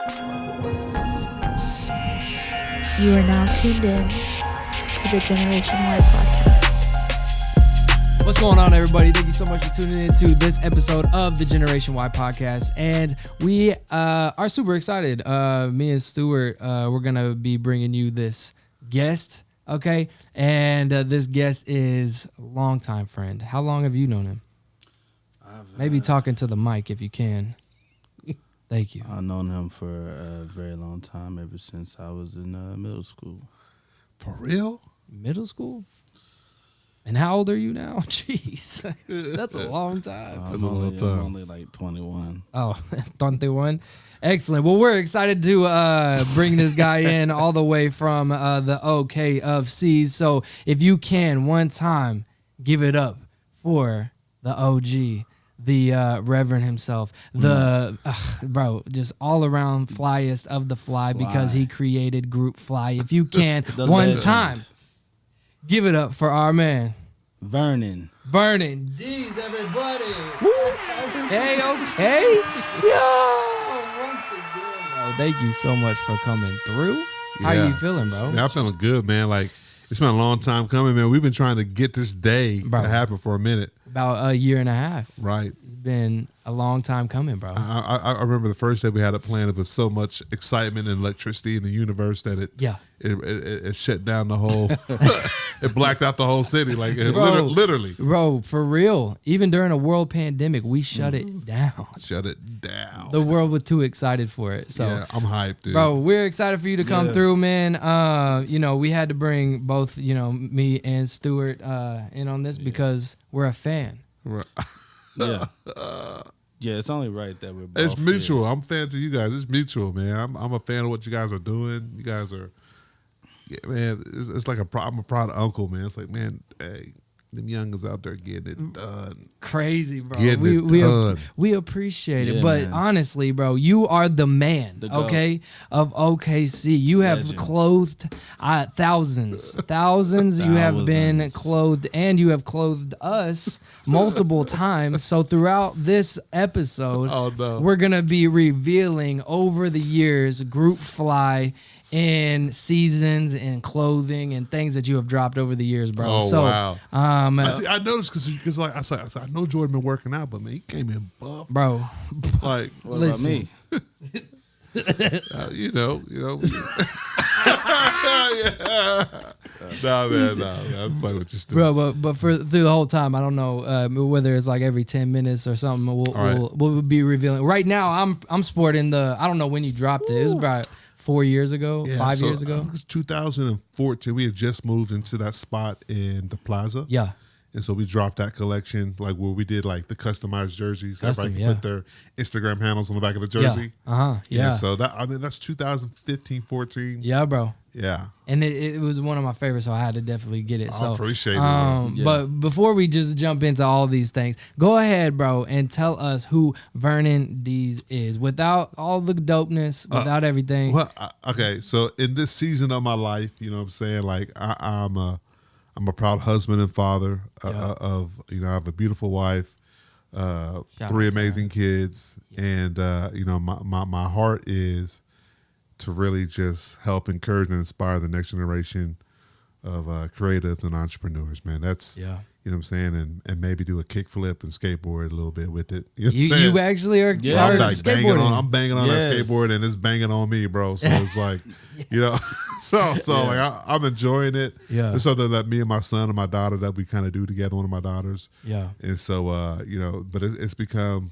You are now tuned in to the GNWY podcast. What's going on, everybody? Thank you so much for tuning in to this episode of the GNWY podcast. And we are super excited. Me and Stuart, we're going to be bringing you this guest, okay? And this guest is a longtime friend. How long have you known him? Maybe talking to the mic if you can. Thank you. I've known him for a very long time, ever since I was in middle school. For real? Middle school? And how old are you now? Jeez, that's a long time. I'm only like 21. Oh, 21. Excellent. Well, we're excited to bring this guy in all the way from the OK of C's. So if you can, one time, give it up for the OG, the Reverend himself, the bro, just all around flyest of the fly, because he created GRPFLY. If you can, one legend. time, give it up for our man, Vernon. Deas, everybody. Okay. Yo, once again, bro, thank you so much for coming through. How Yeah. you feeling, bro? Man, I'm feeling good, man. Like, it's been a long time coming, man. We've been trying to get this day Bro. to happen for a minute. About a year and a half. Right. It's been a long time coming, bro. I remember the first day we had it planned. It was so much excitement and electricity in the universe that it shut down the whole. It blacked out the whole city, like literally. Bro, for real. Even during a world pandemic, we shut it down. Shut it down. The world was too excited for it. So, yeah, I'm hyped, dude. bro, we're excited for you to come through, man. We had to bring both, me and Stuart in on this because we're a fan. Right. Yeah. Yeah, it's only right that we're both It's mutual. here. I'm a fan to you guys. It's mutual, man. I'm a fan of what you guys are doing. You guys are, man. It's like I'm a proud uncle, man. It's like, man, hey, them youngers out there getting it done. Crazy, bro. Getting it done. We appreciate it. Yeah, But man. honestly, bro, you are the man, The GOAT. okay, of OKC. You have Legend. clothed thousands. You have been Thousands. clothed, and you have clothed us multiple times. So throughout this episode, Oh, no. we're going to be revealing over the years GRPFLY in seasons and clothing and things that you have dropped over the years, bro. Oh, So, wow. I I noticed because like I said, I know Jordan been working out, but man, he came in buff. bro, Like, What Listen. about me? you know. Yeah. Nah, man, I'm playing with you, Stu. bro, but through the whole time, I don't know whether it's like every 10 minutes or something. We'll be revealing. Right now, I'm sporting I don't know when you dropped it. It was about 4 years ago, Yeah, 5 so years I ago. think it was 2014. We had just moved into that spot in the plaza. Yeah, And so we dropped that collection, like where we did like the customized jerseys. Custom, Everybody yeah. can put their Instagram handles on the back of the jersey. Yeah. And so that's 2015, 14. Yeah, bro. Yeah. And it was one of my favorites, so I had to definitely get it. I appreciate it, bro. Yeah. But before we just jump into all these things, go ahead, bro, and tell us who Vernon Deas is, without all the dopeness, without everything. Well, okay. So in this season of my life, you know what I'm saying? Like I'm a proud husband and father of, I have a beautiful wife, Shout 3 out to amazing kids. And, my heart is to really just help encourage and inspire the next generation of creatives and entrepreneurs, man. That's, Yeah. you know what I'm saying? And maybe do a kickflip and skateboard a little bit with it. You know what I'm You saying? actually are, Yeah. are I'm like skateboarding. I'm banging on that Yes. skateboard and it's banging on me, bro. So it's like, like I'm enjoying it. Yeah. It's something that me and my son and my daughter that we kind of do together. One of my daughters. Yeah. And so, but it's become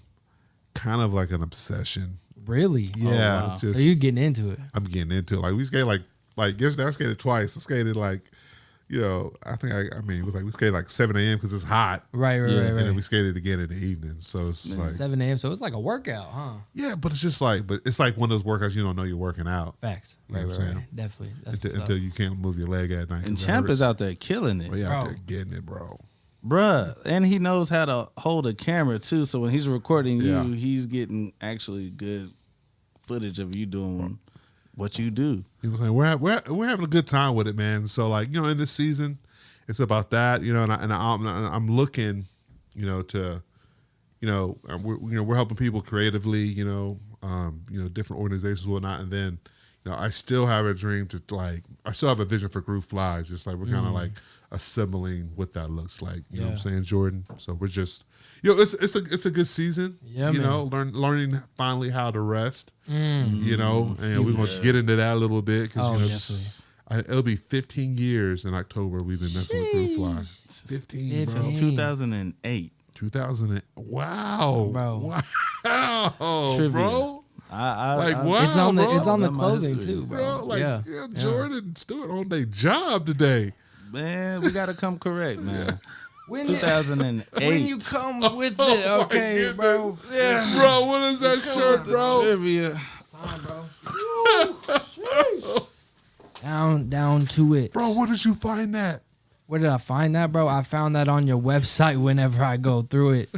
kind of like an obsession. Really? Yeah. wow. Just Are you getting into it? I'm getting into it. Like we skate like yesterday I skated twice. I skated like, I think we skated like 7 a.m. because it's hot. Right. Yeah. And then we skated again in the evening. So it's just like 7 a.m. So it's like a workout, huh? yeah, but it's just like, it's like one of those workouts you don't know you're working out Facts. You know Right. what I'm Right. saying? Definitely. That's what's until up. you can't move your leg at night. And 'cause Champ that is hurts. out there killing it. Well, yeah, out Bro. there getting it, bro. Bruh. And he knows how to hold a camera too. So when he's recording Yeah. you, he's getting actually good footage of you doing what you do. You know what I'm saying? We're having a good time with it, man. So like, in this season, it's about that, and I'm looking, to, we're helping people creatively, different organizations and whatnot. And then, I still have a dream to I still have a vision for GRPFLY. Just like we're kind of like assembling what that looks like. You know what I'm saying, Jordan? So we're just, it's a good season. Yeah, learning finally how to rest. And we're going to get into that a little bit because it'll be 15 years in October we've been messing with GRPFLY. 15, bro. Since 2008. 2000. Wow, bro. Wow, Trivia. bro. Wow, it's on the That's my clothing history. too, bro. Jordan and Stewart on their job today. Man, we got to come correct, man. When 2008. when you come with it, okay, goodness. bro. Yeah. Bro, what is that shirt, bro? Trivia. Time, bro. Down to it. Bro, where did you find that? Where did I find that, bro? I found that on your website whenever I go through it.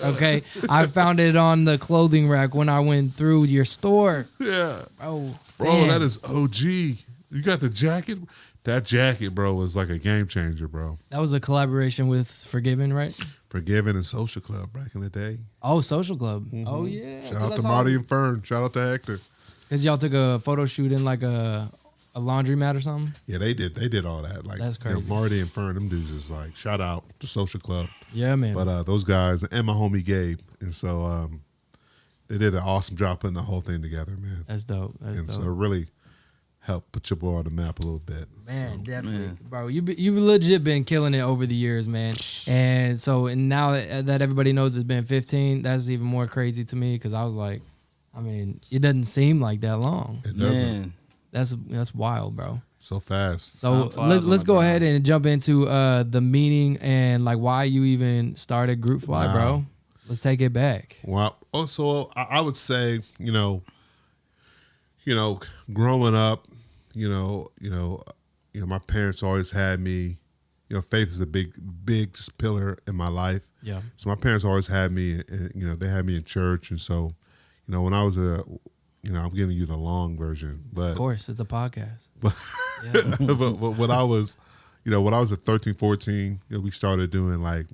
Okay? I found it on the clothing rack when I went through your store. Yeah. Bro, That is OG. You got the jacket? That jacket, bro, was like a game changer, bro. That was a collaboration with Forgiven, right? Forgiven and Social Club back in the day. Oh, Social Club. Oh, yeah. Shout out to Marty and Fern. Shout out to Hector. Because y'all took a photo shoot in like a laundromat or something? Yeah, they did all that. Like, that's crazy. Marty and Fern, them dudes is like, shout out to Social Club. Yeah, man. But those guys and my homie Gabe. And so they did an awesome job putting the whole thing together, man. That's dope. So it really helped put your boy on the map a little bit. Man, definitely. Bro, you've legit been killing it over the years, man. And now that everybody knows it's been 15, that's even more crazy to me because I was like, it doesn't seem like that long. It doesn't. That's wild, bro. So fast. So let's go ahead and jump into the meaning and like why you even started GRPFLY, bro. Let's take it back. Well, so I would say, growing up, my parents always had me. Faith is a big just pillar in my life. Yeah. So my parents always had me, they had me in church, and so, when I was I'm giving you the long version, but Of course, it's a podcast. but when I was, when I was at 13, 14, we started doing like,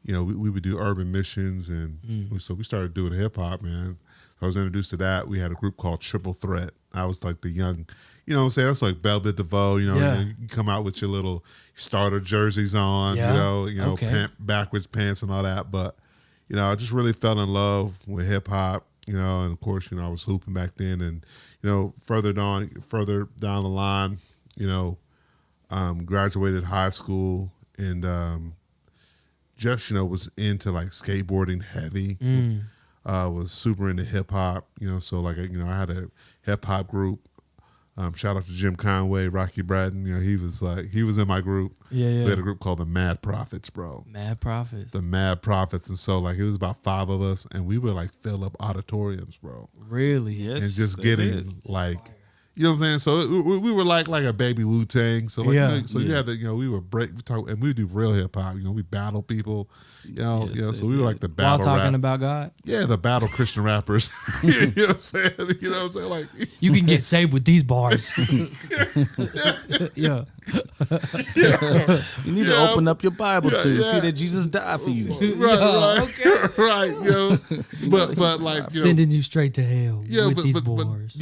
we would do urban missions, and so we started doing hip hop, man. So I was introduced to that. We had a group called Triple Threat. I was like the young, what I'm saying? That's like Belle Biv DeVoe, you come out with your little starter jerseys on, Okay. backwards pants and all that. But, I just really fell in love with hip hop. And of course, I was hooping back then, and further down the line, graduated high school, and just was into like skateboarding heavy. Was super into hip hop, so like I had a hip hop group. Shout out to Jim Conway, Rocky Bratton. He was in my group. Yeah. So we had a group called the Mad Prophets, bro. Mad Prophets. The Mad Prophets, and so like it was about 5 of us, and we would like fill up auditoriums, bro. Really? Yes. And just getting like, what I'm saying? So we were like a baby Wu-Tang. So like, you had to, we were and we would do real hip hop. We battle people, so we were like the While battle talking rap. about God? Yeah, the battle Christian rappers. You know what I'm saying? You know what I'm saying? Like, You can get saved with these bars. Yeah. You need to open up your Bible to see that Jesus died for you. right, okay. right, but like, Sending you straight to hell with these but bars.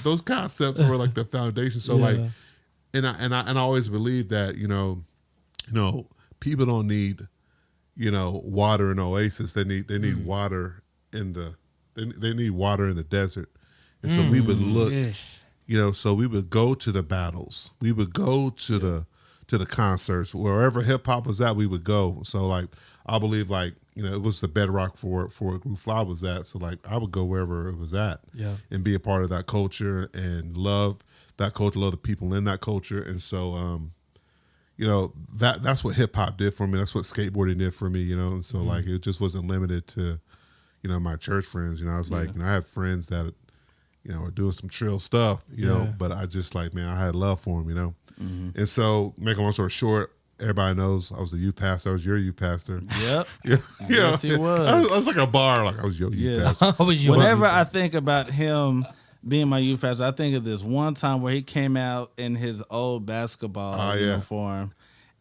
those concepts were like the foundation. So like, and I always believe that people don't need water in Oasis. They need water in the they need water in the desert. And so we would look, so we would go to the battles. We would go to the concerts. Wherever hip hop was at, we would go. So like I believe like, it was the bedrock for GRPFLY was that. So like I would go wherever it was at and be a part of that culture and love that culture, love the people in that culture. And so that's what hip hop did for me. That's what skateboarding did for me, and so like it just wasn't limited to, my church friends. I was like, I have friends that are doing some trill stuff, but I just like, man, I had love for them, And so, make a long story short, everybody knows I was the youth pastor. I was your youth pastor. Yep. Yeah. Yes, he was. I was like a bar. Like I was your youth pastor. Whenever I think about him being my youth pastor, I think of this one time where he came out in his old basketball uniform.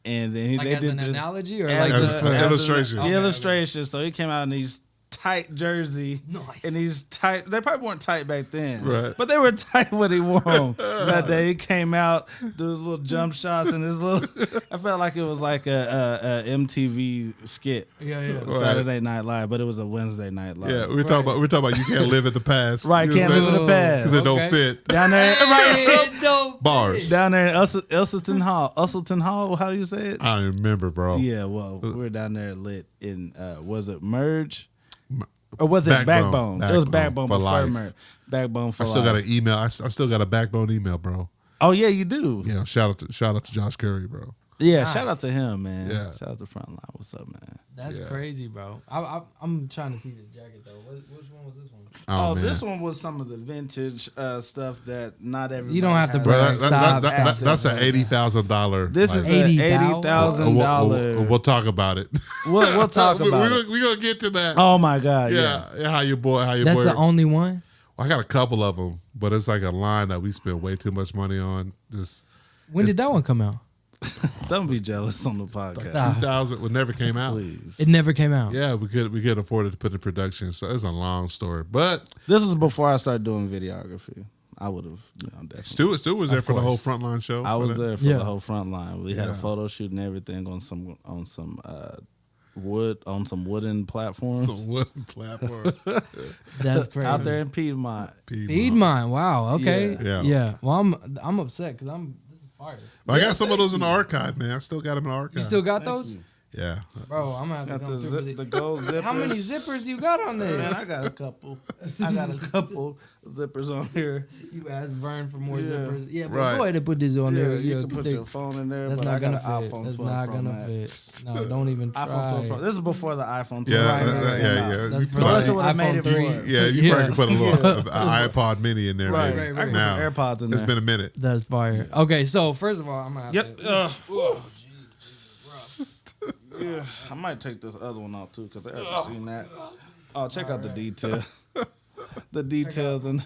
And then Like they as did an this, analogy or as like just an illustration. The illustration. So he came out in these tight jersey Nice. and these tight. They probably weren't tight back then, Right. but they were tight when he wore them. That day he came out, do his little jump shots and his little. I felt like it was like a MTV skit. Yeah. Saturday Night Live, but it was a Wednesday Night Live. Yeah, we're talking about you can't live in the past. Right, You know can't what I'm live in the saying? past. 'Cause it Okay. don't fit. Down there, right? Bars. Down there in Usselton Hall. How do you say it? I don't remember, bro. Yeah, well, we were down there lit in was it Merge? Or was it Backbone? It was Backbone for before life. Merge. Backbone for I still life. got an email. I still got a Backbone email, bro. Oh yeah, you do. Yeah, shout out to Josh Curry, bro. Yeah, shout out to him, man. Yeah. Shout out to Frontline. What's up, man? That's Yeah. crazy, bro. I'm trying to see this jacket though. Which one was this one? Oh, Man. this one was some of the vintage stuff that not everybody. You don't have to has Bro, bring access Stop, to. that's an $80,000. This is $80,000? an $80,000. We'll talk about it. We'll talk about it. We're gonna get to that. Oh my god, yeah. yeah. How your boy? That's the only one. I got a couple of them, but it's like a line that we spend way too much money on. Just When did that one come out? Don't be jealous on the podcast, Stop. 2000 it never came out. please. It never came out. Yeah, we could afford it to put in production, so it's a long story. But This was before I started doing videography. I would have, definitely. Stu was there for the whole Frontline show. I was there for Yeah. the whole front line. We had Yeah. a photo shoot and everything on some wooden platforms Some wooden platform. That's crazy. out there in Piedmont. Piedmont. Wow. Okay. Yeah. Yeah. Well, I'm upset because this is fire. I got some of those in the archive, man. I still got them in the archive. You still got those? Yeah. Bro, I'm gonna have Got to the, come through. zip, the gold zippers. How many zippers you got on there? Man, I got a couple. I got a couple zippers on here. You asked Vern for more Yeah. zippers. Yeah, but Right. go ahead and put this on there. You Yeah, can put they- your phone in there, That's but I not got gonna an fit. iPhone That's 12 not Pro gonna Max. fit. No, don't even try. iPhone 12 Pro. This is before the iPhone 12 Yeah, Pro Right, Max right, came yeah, out. yeah. That's You for Unless it like would have made it iPhone 3. for it. Yeah, you Yeah. probably could put a little an iPod Mini in there. Right. maybe. I can Now, put some AirPods in it's there. been a minute. That's fire. Okay, so first of all, I'm gonna have Yep. to. Yeah, I might take this other one out too because I haven't seen that. Oh, check out the detail. The details and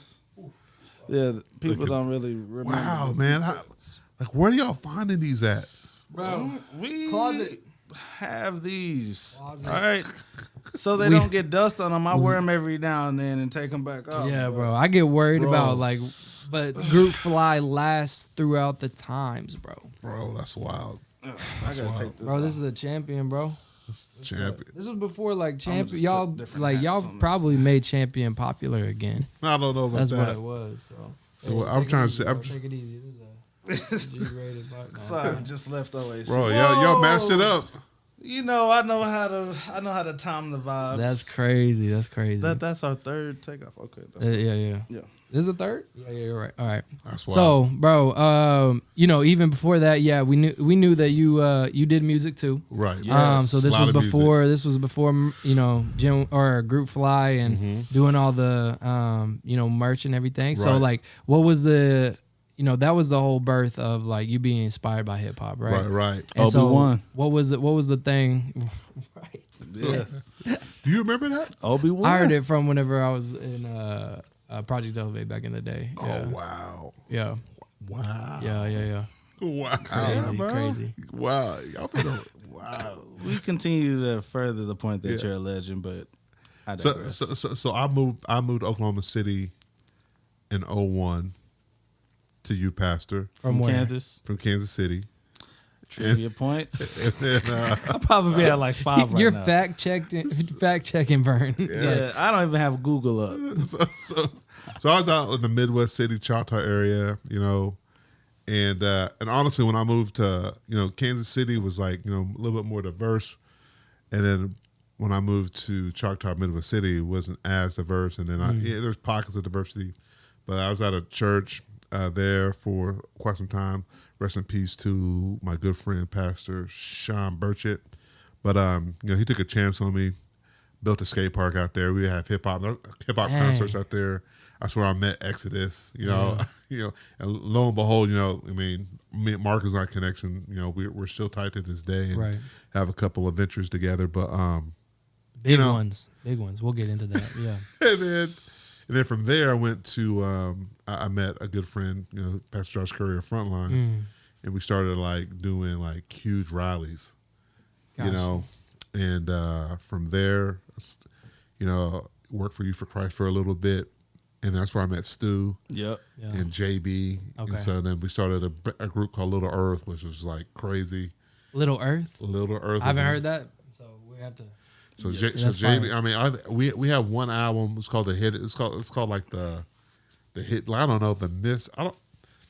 people don't really remember. Wow, man. Like, where are y'all finding these at? Bro, We closet. have these, Closet. all right? So they don't get dust on them. I wear them every now and then and take them back off. Yeah, but- bro. I get worried Bro. about but Group Fly lasts throughout the times, bro. Bro, that's wild. I gotta wild. take this. Bro, off. this is a champion, bro. Champion. This was before champion. just Y'all put different hats y'all on this. probably made champion popular again. I don't know about That's that. what it was. So, So I'm take it trying to easy, say- bro. I'm Take it easy. This is a G-rated bike. No, Sorry, just left Oasis. Bro, y'all matched it up. You know, I know how to time the vibes. That's crazy. That's crazy. That's our third takeoff. Okay. That's yeah. yeah. This is a third? Yeah, you're right. All right. That's wild. So, bro, even before that, yeah, we knew that you did music too. Right. Yes. So this Lot was of before Gen or Group Fly and doing all the merch and everything. So Right. what was the that was the whole birth of you being inspired by hip hop, right? Right. And so Obi-Wan. what was the thing? Right. Yes. Do you remember that? Obi-Wan. I heard it from whenever I was in Project Elevate back in the day. Yeah. Oh, wow. Yeah. Wow. Yeah. Wow. Crazy, bro. crazy. Wow. Y'all think wow. We continue to further the point that Yeah. you're a legend, but I So, digress. so I moved to Oklahoma City in 01 to you, Pastor, From where? Kansas, from Kansas City. trivia points. And then, I'll probably be at like 5 right You're now. fact checking, Vern. Yeah, I don't even have Google up. so I was out in the Midwest city, Choctaw area, and honestly, when I moved to, Kansas City was a little bit more diverse. And then when I moved to Choctaw, Midwest City, it wasn't as diverse. And then there's pockets of diversity, but I was at a church there for quite some time. Rest in peace to my good friend, Pastor Sean Burchett. But, he took a chance on me, built a skate park out there. We have hip hop Dang. concerts out there. That's where I met Exodus, and lo and behold, me and Mark is our connection. We're still tight to this day and Right. have a couple of ventures together. But Big ones. We'll get into that. Yeah. and then from there, I went to I met a good friend, Pastor Josh Curry of Frontline, and we started doing huge rallies, Gotcha. and from there, worked for You for Christ for a little bit. And that's where I met Stu Yep. Yeah. and JB. Okay. And so then we started a group called Little Earth, which was like crazy. Little Earth. Little Earth. I haven't heard that, so we have to. So That's JB, fire. I mean, we have one album. It's called The Hit. It's called like the hit. I don't know the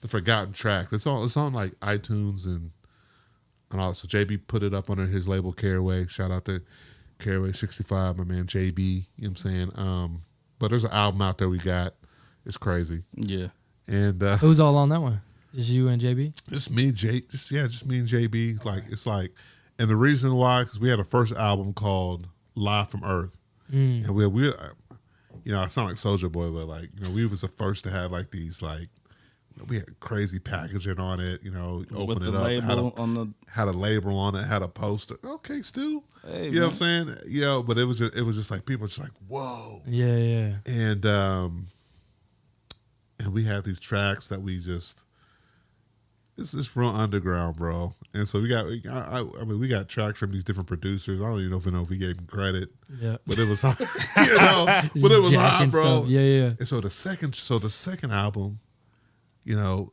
forgotten track. It's on like iTunes and all. So JB put it up under his label Caraway. Shout out to Caraway 65, my man JB. You know what I'm saying? But there's an album out there we got. It's crazy. Yeah. And Who's all on that one? Just you and JB? just me, just me and JB. Like it's like, and the reason why, because we had a first album called Live from Earth, and we, I sound like Soulja Boy, but like we was the first to have like these like we had crazy packaging on it. Open With it the up, label had a label on it, had a poster. Okay, Stu, Hey, you know what I'm saying? But it was just like people just like whoa, Yeah. and we had these tracks that we just. It's real underground, bro. And so we got tracks from these different producers. I don't even know if we gave them credit. Yeah. But it was hot, but it was hot, Jacking bro. stuff. Yeah. And so the second album,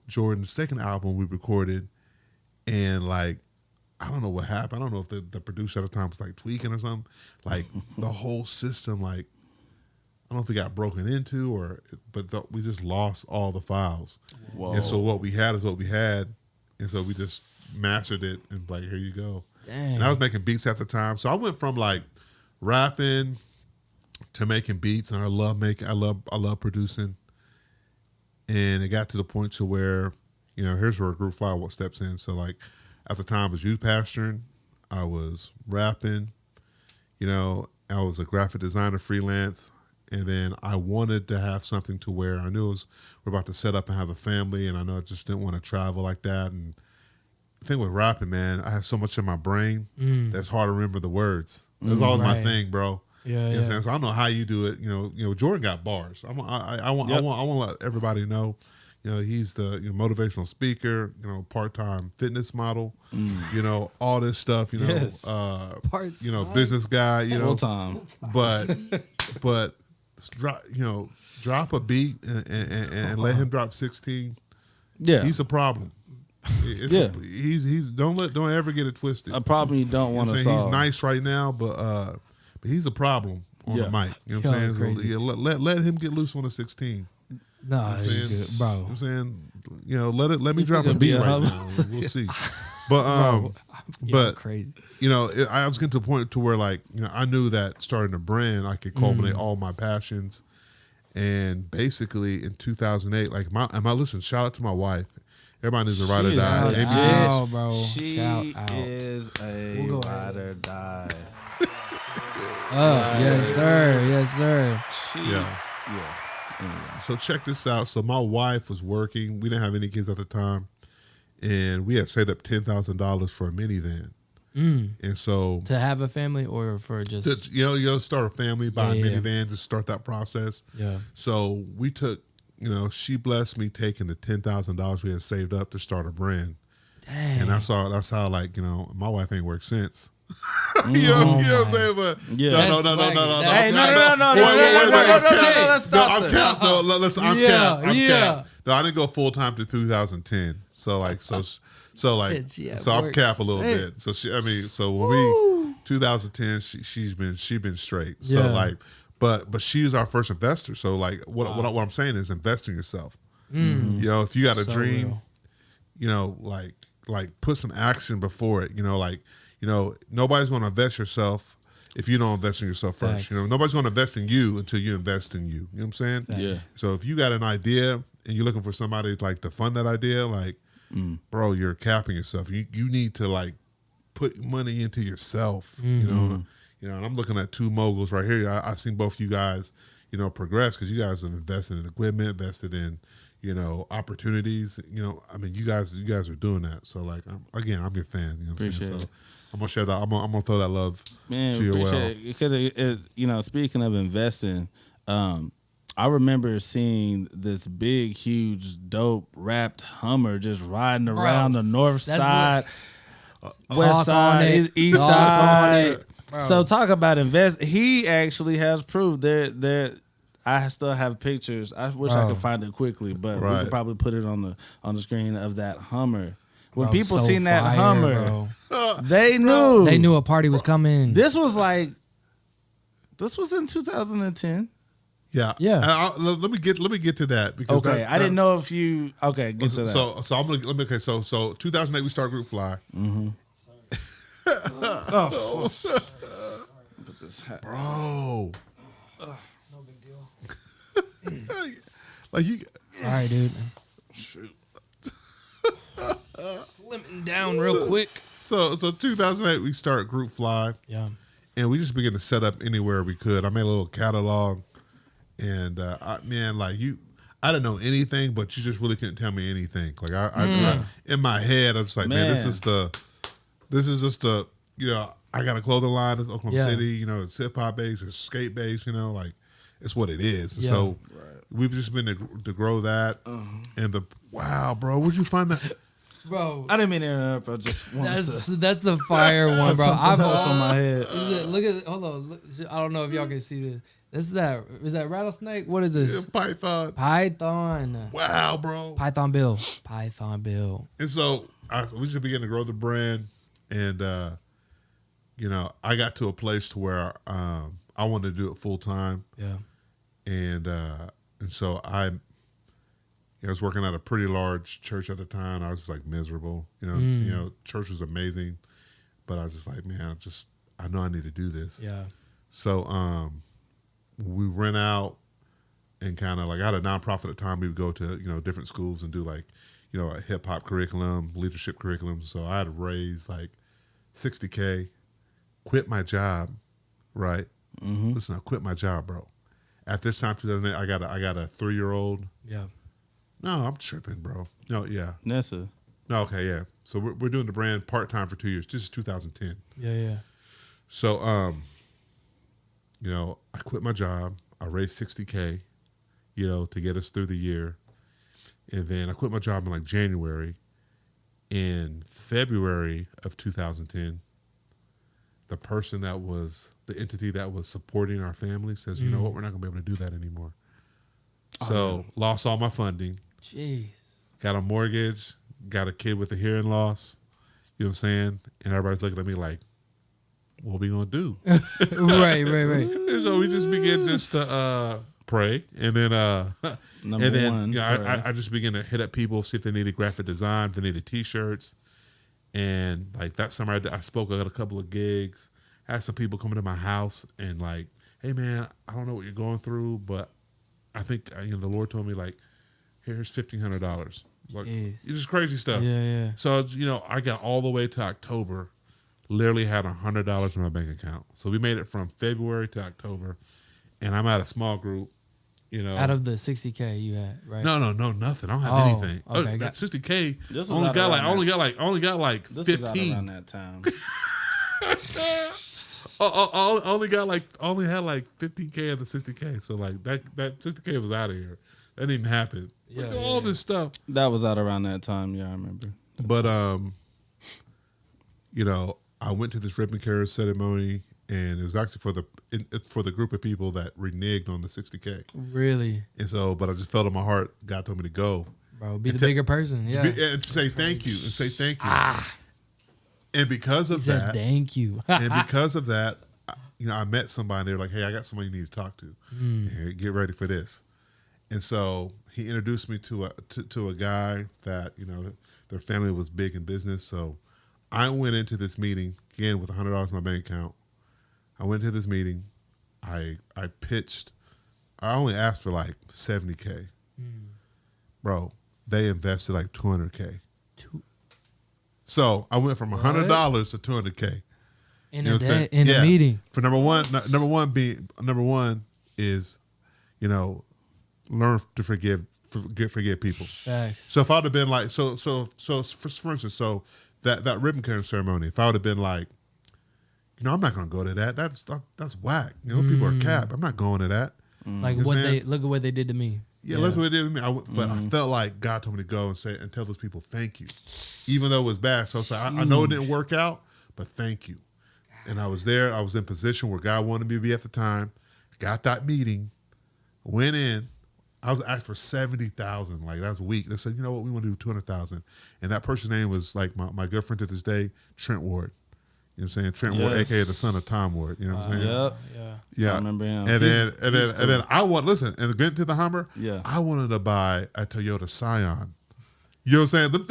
Jordan, the second album we recorded, and like, I don't know what happened. I don't know if the producer at the time was like tweaking or something. Like the whole system, like, I don't know if it got broken into but we just lost all the files. Whoa. And so what we had is what we had. And so we just mastered it and like, here you go. Dang. And I was making beats at the time. So I went from like rapping to making beats, and I love producing. And it got to the point to where, here's where GRPFLY steps in. So like at the time I was youth pastoring, I was rapping, I was a graphic designer freelance. And then I wanted to have something to where I knew we're about to set up and have a family, and I know I just didn't want to travel like that. And the thing with rapping, man, I have so much in my brain that's hard to remember the words. That's always my Right. thing, bro. Yeah. You know what I'm saying? So I don't know how you do it. Jordan got bars. I want to let everybody know. He's the motivational speaker. Part-time fitness model. All this stuff. Yes. Business guy. Full time. But drop a beat and let him drop 16. Yeah. He's a problem. He's don't ever get it twisted. A problem you don't want to solve. He's nice right now, but he's a problem on the mic. You know what I'm saying? Crazy. So, let him get loose on the 16. No, You know what I'm saying? it's good, bro. You know what I'm saying? Let me drop a gonna be beat a right hub. now. We'll see. But but crazy. I was getting to a point to where like I knew that starting a brand, I could culminate all my passions. And basically in 2008, like listen, shout out to my wife. Everybody needs a ride or die. She is Amy out, bro. She Shout out. is a We'll go ride ahead. or die. Yes, sir. Yes, sir. Yeah. Anyway. So check this out. So my wife was working. We didn't have any kids at the time, and we had saved up $10,000 for a minivan. And so To have a family or for just start a family, buy a Yeah. minivan, just start that process. yeah. So we took, she blessed me taking the $10,000 we had saved up to start a brand. Dang. And that's how like, my wife ain't worked since. you know what I'm saying? But Yeah. no. Hey, Let's stop I'm there. capped. No, listen, I'm Yeah, capped. I'm yeah. capped. No, I didn't go full time to 2010. So I'm capped a little bit. So so when we 2010, she's been straight. So Yeah. but she's our first investor. So like what I'm saying is invest in yourself. If you got a So dream, real. like put some action before it. Nobody's going to invest yourself if you don't invest in yourself first. Facts. Nobody's going to invest in you until you invest in you. You know what I'm saying? Yeah. So if you got an idea and you're looking for somebody like to fund that idea, like, bro, you're capping yourself. You need to like put money into yourself. And I'm looking at two moguls right here. I've seen both you guys, progress because you guys have invested in equipment, invested in, opportunities. You guys are doing that. So like, I'm your fan. You know what I'm saying? Appreciate So it. I'm gonna share that. I'm gonna throw that love Man, to your well. appreciate it. Because speaking of investing, I remember seeing this big, huge, dope wrapped Hummer just riding around the north that's side, Hawk west on side, it. east Hawk on side. it. Bro. So talk about invest. He actually has proved there. I still have pictures. I wish I could find it quickly, but we could probably put it on the screen of that Hummer. When people so seen that fire, Hummer, bro. they knew. They knew a party was coming. This was in 2010. Yeah. Let me get to that because I didn't know if you get to that. So I'm gonna so 2008 we started Group Fly. Mm-hmm. Put this hat. Bro. No big deal. Like you. All right, dude. Shoot. Slimming down real quick. So 2008 we start Group Fly. Yeah. And we just began to set up anywhere we could. I made a little catalog, and I didn't know anything, but you just really couldn't tell me anything. Like I in my head, I was like, man, this is just the I got a clothing line in Oklahoma City. It's hip hop based, it's skate based. Like it's what it is. Yeah. So we've just been to grow that. And wow, bro, where'd you find that? Bro, I didn't mean to interrupt. I just wanted that's the fire one, bro. I've on my head. Look at hold on. Look, I don't know if y'all can see this. Is that rattlesnake? What is this? Yeah, Python. Wow, bro. Python Bill. And so we just began to grow the brand, and I got to a place to where I wanted to do it full time. Yeah. And so I was working at a pretty large church at the time. I was just like miserable. Church was amazing, but I was just like, man, I know I need to do this. Yeah. So we rent out and kind of like I had a nonprofit at the time. We would go to different schools and do like a hip hop curriculum, leadership curriculum. So I had to raise like $60K, quit my job, right? Mm-hmm. Listen, I quit my job, bro. At this time, 2008, I got a 3-year-old. Yeah. No, I'm tripping, bro. No, yeah. Nessa. No, okay, yeah. So we're doing the brand part-time for 2 years. This is 2010. Yeah. So, I quit my job. I raised $60K, to get us through the year. And then I quit my job in like January. In February of 2010, the entity that was supporting our family says, you know what, we're not going to be able to do that anymore. So lost all my funding. Jeez. Got a mortgage, got a kid with a hearing loss. You know what I'm saying? And everybody's looking at me like, what are we going to do? Right. And so we just began just to pray. And then I just began to hit up people, see if they needed graphic design, if they needed T-shirts. And like that summer I spoke at a couple of gigs. I had some people coming to my house and like, hey man, I don't know what you're going through, but I think the Lord told me like, here's $1,500. Like, it's just crazy stuff. Yeah. So I got all the way to October, literally had $100 in my bank account. So we made it from February to October, and I'm at a small group. Out of the 60K you had, right? No, nothing. I don't have anything. Okay, That 60K. This was only got like this 15. was out around that time. only had like 50K of the 60K. So like that 60K was out of here. That didn't happen. Yeah, all this stuff. That was out around that time. Yeah, I remember. But I went to this ribbon carriage ceremony, and it was actually for the group of people that reneged on the 60K. Really? And so, but I just felt in my heart, God told me to go. Bro, be the bigger person. Yeah. And say thank you. And because of that, thank you. and because of that, I met somebody, and they were like, hey, I got somebody you need to talk to. Here, get ready for this. And so he introduced me to a guy that, their family was big in business. So I went into this meeting, again, with $100 in my bank account. I went to this meeting. I pitched. I only asked for like $70K. Bro, they invested like $200K. So I went from $100 to $200K. In a meeting. For number one is, learn to forgive people. Facts. So if I'd have been like, so for instance, that ribbon cutting ceremony, if I would have been like, I'm not gonna go to that. That's whack. People are cap. I'm not going to that. Like look at what they did to me. Yeah, that's what they did to me. But I felt like God told me to go and tell those people thank you, even though it was bad. So I know it didn't work out, but thank you. And I was there. I was in position where God wanted me to be at the time. Got that meeting. Went in. I was asked for 70,000. Like, that's weak. They said, you know what? We want to do 200,000. And that person's name was like my good friend to this day, Trent Ward. You know what I'm saying? Trent Ward, aka the son of Tom Ward. You know what I'm saying? Yep. Yeah. I remember him. And then I want and getting to the Hummer. Yeah. I wanted to buy a Toyota Scion. You know what I'm saying?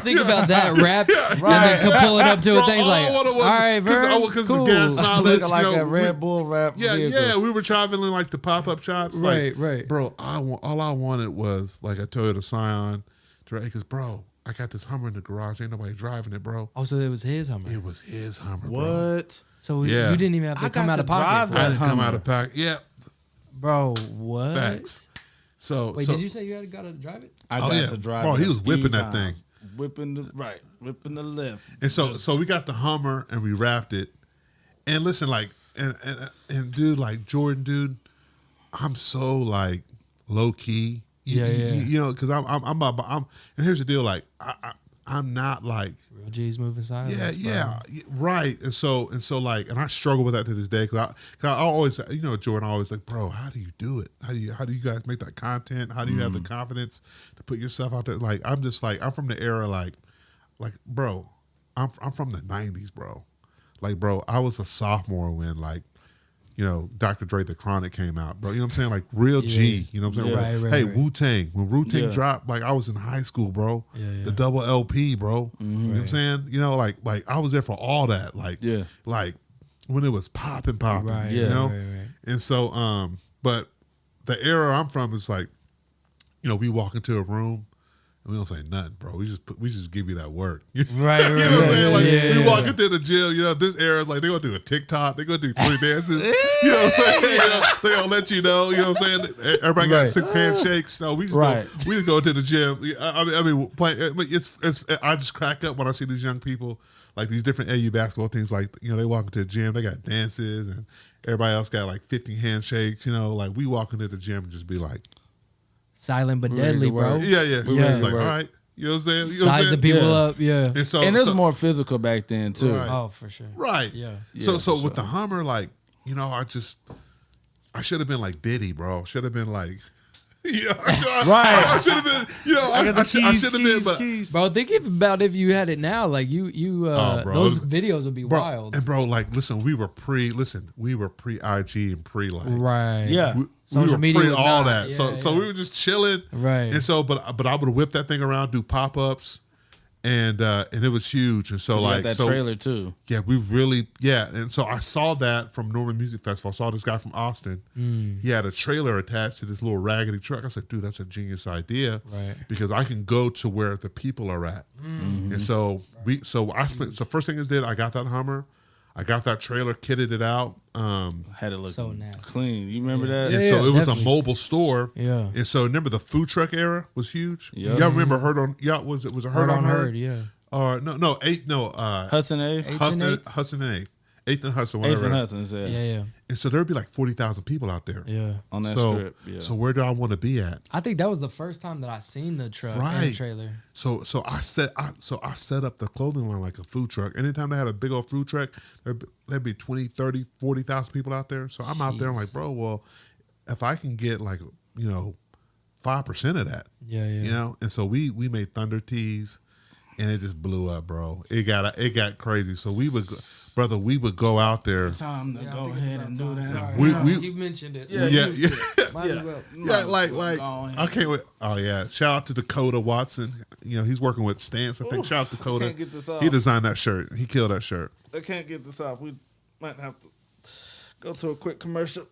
Think about that wrapped, and then pull it up to a thing like, all right, Vernon, because cool. the gas mileage, Looking like a Red Bull wrap. Yeah, we were traveling like the pop-up shops. Right, like, right. Bro, all I wanted was like a Toyota Scion. Because, bro, I got this Hummer in the garage. Ain't nobody driving it, bro. Oh, so it was his Hummer. It was his Hummer, What? bro. So you didn't even have to come out of pocket. I didn't come out of pocket. Yeah. Bro, what? Facts. So Wait, did you say you got to drive it? I got to drive. Bro, it he was a few whipping that times. thing. Whipping the left. And so we got the Hummer and we wrapped it. And listen, like, and dude, like Jordan, dude, I'm so like low key. You know, because I'm and here's the deal, like I'm not like real G's moving silence. Yeah, right. And so like, and I struggle with that to this day because I always, you know, Jordan always like, bro, how do you do it? How do you guys make that content? How do you have the confidence to put yourself out there? Like, I'm just like, I'm from the era like, bro, I'm from the '90s, bro. Like, bro, I was a sophomore when like, you know, Dr. Dre, The Chronic came out, bro. You know what I'm saying? Like, real G. You know what I'm saying? Right, hey, right. Wu-Tang. When Wu-Tang dropped, like, I was in high school, bro. The double LP, bro. You know what I'm saying? You know, like I was there for all that. Like, like when it was popping. Right, you know? Right. And so, but the era I'm from is like, you know, we walk into a room and we don't say nothing, bro. We just give you that work. Right. You know what I'm saying? Like, we walk into the gym, you know, this era is like, they're going to do a TikTok. They're going to do 3 dances. You know what I'm saying? You know, they going to let you know, you know what I'm saying? Everybody got 6 handshakes. No, we just go to the gym. I mean, I just crack up when I see these young people, like these different AU basketball teams, like, you know, they walk into the gym, they got dances, and everybody else got like 50 handshakes, you know, like we walk into the gym and just be like, silent but deadly, bro. Yeah. It's like, all right. You know what I'm saying? You know what I'm saying? Sizing people up, And it was more physical back then, too. Right. Oh, for sure. Right. Yeah. So with the Hummer, like, you know, I should have been like Diddy, bro. Should have been like, I should have been, you know, I should have been, but. Bro, think about if you had it now, like you bro, those videos would be wild. And bro, like, listen, we were pre IG and pre like, right, yeah. Social media pre was all not, that. So we were just chilling, right? And so, but I would whip that thing around, do pop ups, and it was huge. And so like that trailer too. Yeah, we really And so I saw that from Norman Music Festival. I saw this guy from Austin. He had a trailer attached to this little raggedy truck. I said, dude, that's a genius idea, right? Because I can go to where the people are at. And so first thing I did, I got that Hummer. I got that trailer, kitted it out. Had it look so nasty. clean. You remember that? And so it was a mobile store. Yeah. And so remember the food truck era was huge. Yeah. Y'all remember was it Heard on Heard? Yeah. Or Hudson A. Hudson and 8th and Hudson, whatever. 8th and Hudson, yeah. And so there'd be like 40,000 people out there. Yeah. On that strip. Yeah. So where do I want to be at? I think that was the first time that I seen the truck and the trailer. So I set up the clothing line like a food truck. Anytime they had a big old food truck, there'd be 20, 30, 40,000 people out there. So I'm out there, I'm like, bro, well, if I can get like, you know, 5% of that. Yeah. You know? And so we made Thunder Tees and it just blew up, bro. It got crazy. So we would go out there. Time to go ahead and do that. You mentioned it. Like I can't wait. Oh yeah! Shout out to Dakota Watson. You know he's working with Stance. I think. Shout out to Dakota. Can't get this off. He designed that shirt. He killed that shirt. I can't get this off. We might have to go to a quick commercial.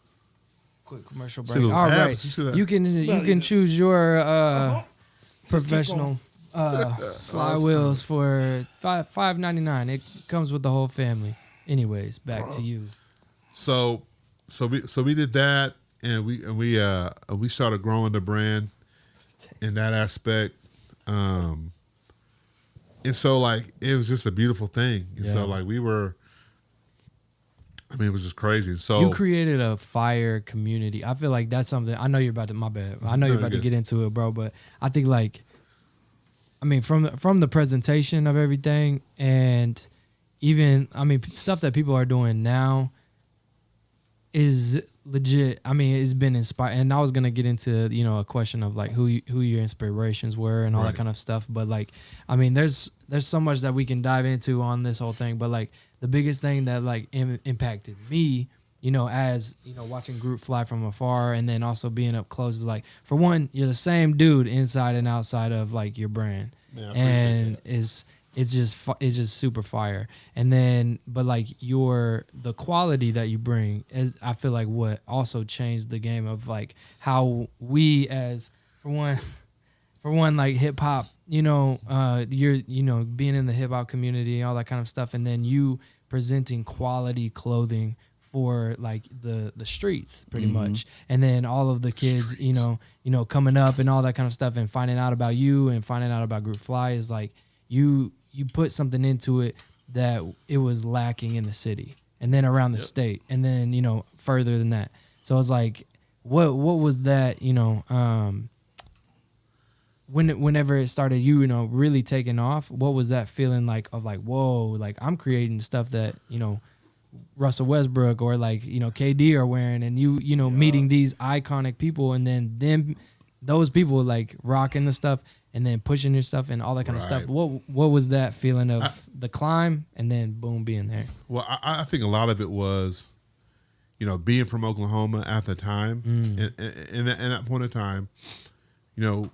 Quick commercial See break. those All abs? right, You see that? you can choose your professional fly wheels for $5.99. It comes with the whole family. Anyways, back to you. So we did that, and we started growing the brand in that aspect. And so like it was just a beautiful thing. And so like we were. I mean, it was just crazy. So you created a fire community. I feel like that's something. I know you're about to. My bad. I know you're about to get into it, bro. But I think like, I mean, from the presentation of everything, and even, I mean, stuff that people are doing now is legit. I mean, it's been inspired. And I was going to get into, you know, a question of like who your inspirations were and all that kind of stuff. But like, I mean, there's so much that we can dive into on this whole thing. But like the biggest thing that like impacted me, you know, as, you know, watching GRPFLY from afar and then also being up close is like, for one, you're the same dude inside and outside of like your brand. Yeah, and it's just super fire. And then, but like the quality that you bring is, I feel like what also changed the game of like how we as, for one, like hip hop, you know, you're, you know, being in the hip hop community, all that kind of stuff. And then you presenting quality clothing for like the streets pretty much. And then all of the kids, you know, coming up and all that kind of stuff and finding out about you and finding out about GRPFLY is like, you put something into it that it was lacking in the city and then around the state and then, you know, further than that. So it's like, what was that, you know, whenever it started, you know, really taking off, what was that feeling like of like, whoa, like I'm creating stuff that, you know, Russell Westbrook or like, you know, KD are wearing and you know, meeting these iconic people and then them, those people like rocking the stuff and then pushing your stuff and all that kind of stuff. What was that feeling of the climb and then boom, being there? Well, I think a lot of it was, you know, being from Oklahoma at the time, in that point of time, you know,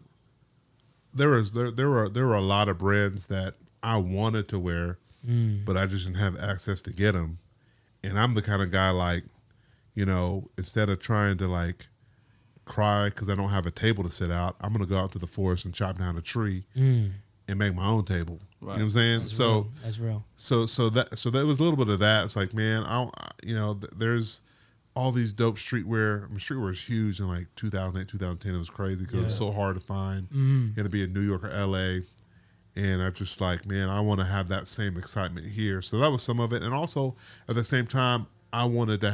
there were a lot of brands that I wanted to wear, but I just didn't have access to get them. And I'm the kind of guy like, you know, instead of trying to like cry because I don't have a table to sit out, I'm gonna go out to the forest and chop down a tree and make my own table. Right. You know what I'm saying? That's real. So there was a little bit of that. It's like, man, you know, there's all these dope streetwear. I mean, streetwear is huge in like 2008, 2010. It was crazy because it's so hard to find. You had to be in New York or LA. And I just like, man, I want to have that same excitement here. So that was some of it. And also at the same time, I want to be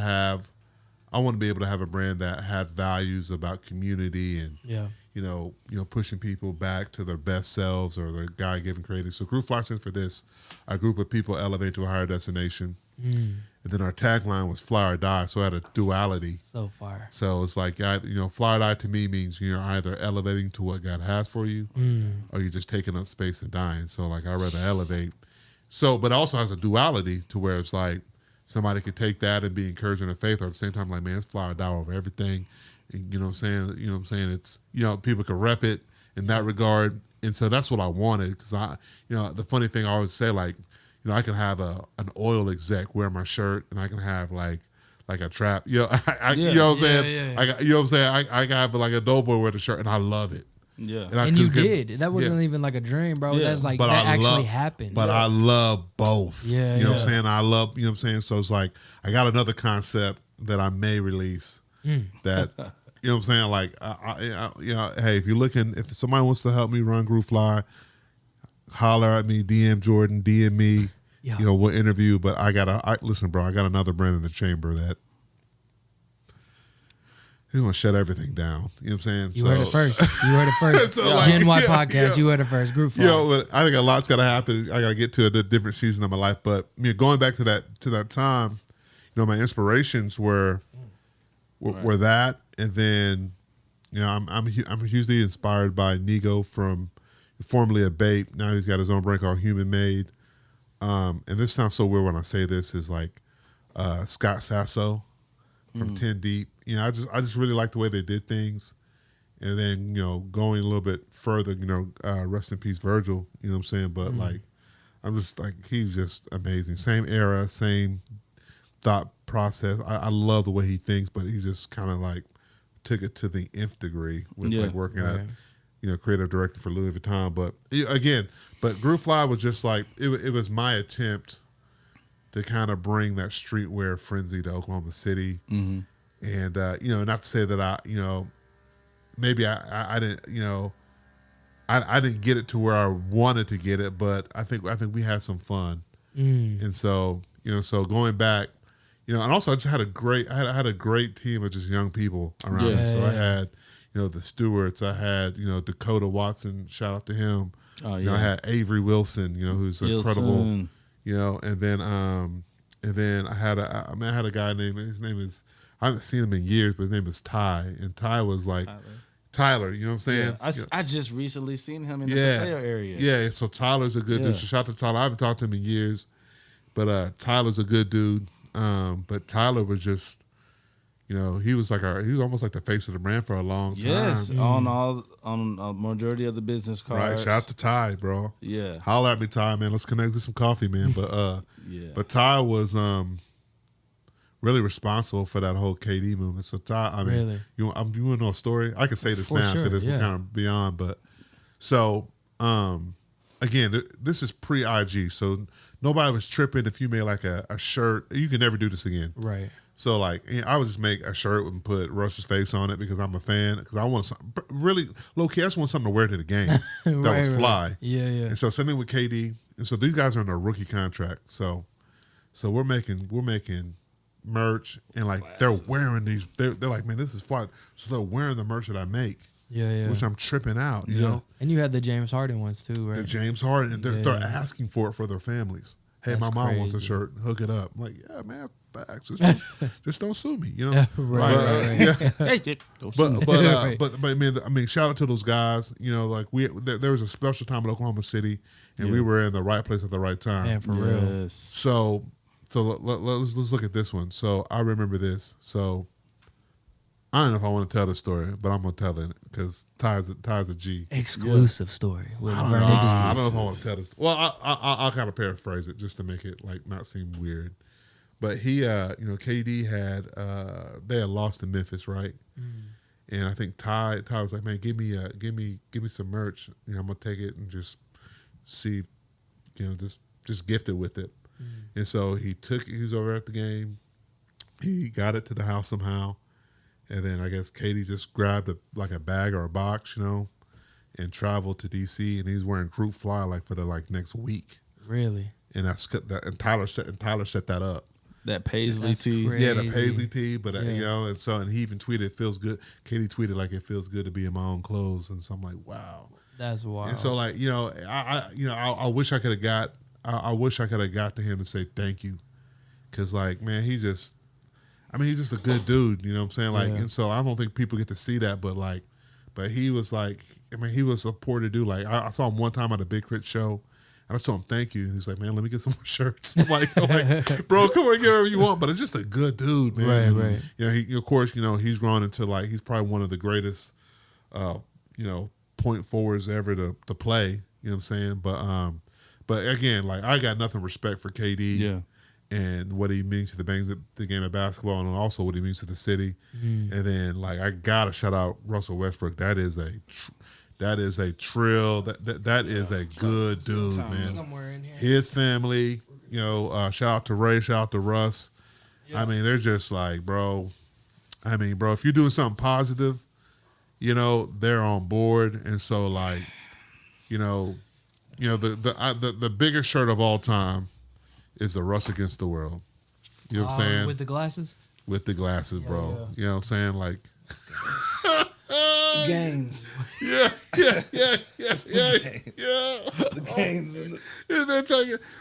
able to have a brand that had values about community and, you know, pushing people back to their best selves or their God-given creativity. So GRPFLY stands for this: a group of people elevate to a higher destination. And then our tagline was "Fly or Die," so it had a duality. So far. So it's like, you know, fly or die to me means you're either elevating to what God has for you, or you're just taking up space and dying. So like, I'd rather elevate. So, but it also has a duality to where it's like somebody could take that and be encouraging in faith, or at the same time, like, man, it's fly or die over everything. And, you know what I'm saying? You know what I'm saying? It's, you know, people can rep it in that regard. And so that's what I wanted, because you know, the funny thing I always say, like, you know, I can have an oil exec wear my shirt, and I can have like a trap. You know, you know what I'm saying? Yeah. You know what I'm saying? I can have like a doughboy wear the shirt, and I love it. Yeah, and you did. That wasn't even like a dream, bro. Yeah. That's like but that actually happened. But I love both. Yeah, you know what I'm saying? I love, you know what I'm saying? So it's like I got another concept that I may release that. You know what I'm saying? Like, you know, hey, if somebody wants to help me run GRPFLY, holler at me, DM Jordan, DM me. Yeah. You know, we'll interview. But listen, bro, I got another brand in the chamber that he's gonna shut everything down. You know what I'm saying? You heard it first. So GNWY podcast. You heard it first. GRPFLY. You know, I think a lot's gotta happen. I gotta get to a different season of my life. But going back to that time, you know, my inspirations were that, and then, you know, I'm hugely inspired by Nigo, from formerly a Bape. Now he's got his own brand called Human Made. And this sounds so weird when I say this, is like Scott Sasso from 10 Deep. You know, I just really like the way they did things. And then, you know, going a little bit further, you know, rest in peace Virgil, you know what I'm saying? But like, I'm just like, he's just amazing. Same era, same thought process. I love the way he thinks, but he just kind of like took it to the nth degree with like working at, you know, creative director for Louis Vuitton. But again, GRPFLY was just like, it was my attempt to kind of bring that streetwear frenzy to Oklahoma City. And, you know, not to say that you know, maybe I didn't, you know, I didn't get it to where I wanted to get it, but I think we had some fun. And so, you know, so going back, you know, and also I just had a great team of just young people around me. So I had, you know, the Stewarts. I had, you know, Dakota Watson. Shout out to him. Oh, yeah. You know, I had Avery Wilson, you know, who's incredible. You you know, and then I had a guy named, his name is, I haven't seen him in years, but his name is Ty, and Ty was like Tyler, you know what I'm saying? Yeah, I just recently seen him in the Paseo area. Yeah, so Tyler's a good dude. So shout out to Tyler. I haven't talked to him in years, but Tyler's a good dude. But Tyler was just, you know, he was almost like the face of the brand for a long time. Yes, on a majority of the business cards. Right, shout out to Ty, bro. Yeah, holler at me, Ty, man. Let's connect with some coffee, man. But but Ty was really responsible for that whole KD movement. So Ty, I mean, really? you want to know a story? I can say this For now sure, because we're kind of beyond. But so again, this is pre-IG, so nobody was tripping if you made like a shirt. You can never do this again. Right. So like, I would just make a shirt and put Russ's face on it because I'm a fan. Because I want something really low key. I just want something to wear to the game that was fly. Right. Yeah. And so same thing with KD. And so these guys are on a rookie contract. So we're making merch and like they're wearing these. They're like, man, this is fly. So they're wearing the merch that I make. Yeah. Which I'm tripping out. You know. And you had the James Harden ones too, right? The James Harden. And they're asking for it for their families. Hey, That's my mom crazy. wants a shirt. Hook it up. I'm like, yeah, man, facts. Just don't sue me, you know. Right. Hey, But I mean, shout out to those guys. You know, like there was a special time in Oklahoma City, and we were in the right place at the right time. Man, for real. So let's look at this one. So I remember this. So I don't know if I want to tell the story, but I'm gonna tell it because Ty's a G. Exclusive story with Vernon. I don't know if I want to tell this. Well, I'll kind of paraphrase it just to make it like not seem weird. But he, KD had they had lost to Memphis, right? And I think Ty was like, man, give me some merch. You know, I'm gonna take it and just see, you know, just gifted with it. And so he was over at the game. He got it to the house somehow. And then I guess Katie just grabbed a bag or a box, you know, and traveled to DC. And he's wearing GRPFLY like for the next week. Really? And and Tyler set that up. That Paisley tee. Yeah, the Paisley tee. But you know, and he even tweeted, "It feels good." Katie tweeted like, "It feels good to be in my own clothes." And so I'm like, wow, that's wild. And so like, you know, I wish I could have got to him and say thank you, because like, man, he's just a good dude, you know what I'm saying? Like, and so I don't think people get to see that, but he was like, I mean, he was supportive dude. Like, I saw him one time at a Big Crit show, and I told him thank you, and he's like, man, let me get some more shirts. I'm like, bro, come on, get whatever you want, but it's just a good dude, man. Right. You know, he, of course, you know, he's grown into like, he's probably one of the greatest, you know, point forwards ever to play. You know what I'm saying? But again, like, I got nothing respect for KD. Yeah. And what he means to the game of basketball, and also what he means to the city. And then, like, I gotta shout out Russell Westbrook. That is a trill. That is a good dude, man. Somewhere in here. His family, you know. Shout out to Ray. Shout out to Russ. I mean, they're just like, bro. I mean, bro, if you're doing something positive, you know, they're on board. And so, like, you know, the biggest shirt of all time is the Russ Against the World. You know what I'm saying? With the glasses? With the glasses, bro. Yeah. You know what I'm saying? Like, Gains. yeah. The gains.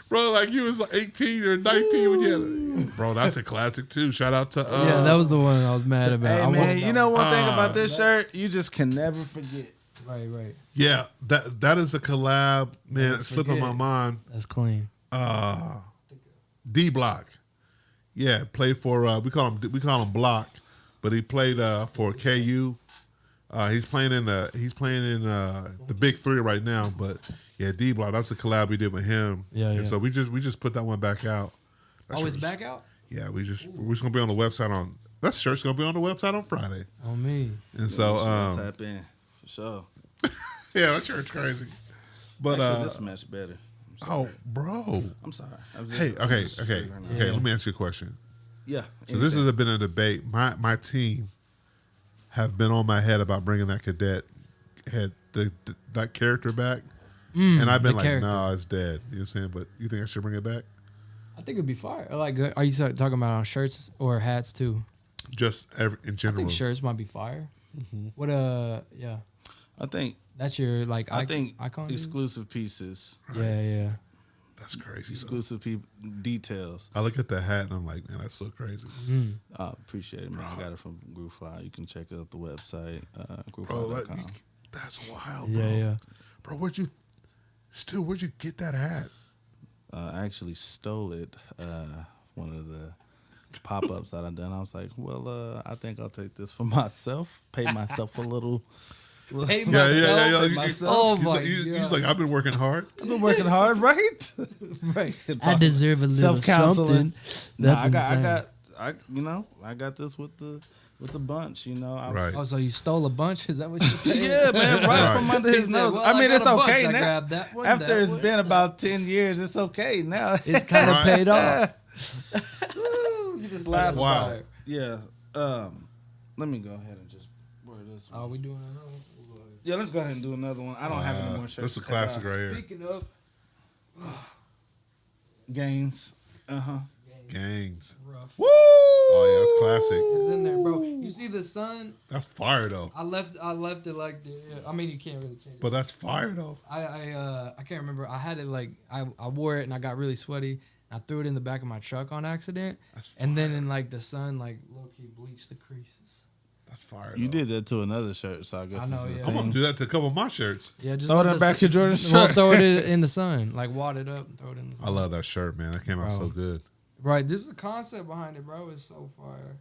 Bro, like, you was like 18 or 19 when you had bro, that's a classic too. Shout out to yeah, that was the one I was mad about. Hey, man, you know one thing about this shirt? You just can never forget. Right. Yeah, that is a collab, man. It slipped on my mind. That's clean. D Block, yeah, played for we call him Block, but he played for KU. He's playing in the Big Three right now. But yeah, D Block, that's a collab we did with him. Yeah. And so we just put that one back out. It's back out. Yeah, we're just gonna be on the website on. That shirt's gonna be on the website on Friday. On me. And so tap in for sure. Yeah, that shirt's crazy. But actually, this match better. Oh, bro. I'm sorry. Okay. Let me ask you a question. Yeah. So this has been a debate. My team have been on my head about bringing that cadet that character back, and I've been like, nah, it's dead. You know what I'm saying? But you think I should bring it back? I think it'd be fire. Like, are you talking about on shirts or hats too? Just in general. I think shirts might be fire. What yeah. I think that's your like. I think icon exclusive pieces. Right? Yeah. That's crazy. Exclusive details. I look at the hat and I'm like, man, that's so crazy. Appreciate it, man. I got it from GRPFLY. You can check out the website, Bro, GRPFLY.com. that's wild, bro. Yeah. Bro, where'd you get that hat? I actually stole it. One of the pop-ups that I've done. I was like, well, I think I'll take this for myself. Pay myself a little. Hey, Yeah. Oh my He's like, I've been working hard. I've been working hard, right? right. I deserve a little Self-counseling. something. Nah, That's I got this with the bunch. Right. Oh, so you stole a bunch? Is that what you said? Yeah, man, right from under his He said, nose. well, I mean, got it's a bunch. okay I now. grabbed that one, After that it's one. been about 10 years, it's okay now. It's kind of paid off. You just laugh That's about wild. it. Yeah. Let me go ahead and just wear this one. Are we doing another one? Yeah, let's go ahead and do another one. I don't have any more shirts. That's a to take classic off. right here. Speaking of Gains. Gangs. rough, Woo! Oh yeah, that's classic. it's in there, bro. You see the sun? That's fire though. I left it like this. I mean, you can't really change it. But that's fire though. I can't remember. I had it like I wore it and I got really sweaty. I threw it in the back of my truck on accident, That's and then fire. in like the sun, like low key bleached the creases. That's fire. You though. did that to another shirt, so I guess I know, it's a yeah. I'm gonna thing. do that to a couple of my shirts. Yeah, just Throw let that the back to Jordan's Well, shirt. throw it in the sun, like wad it up and throw it in the sun. I love that shirt, man. That came out Bro. so good. Right, this is the concept behind it, bro. It's so fire.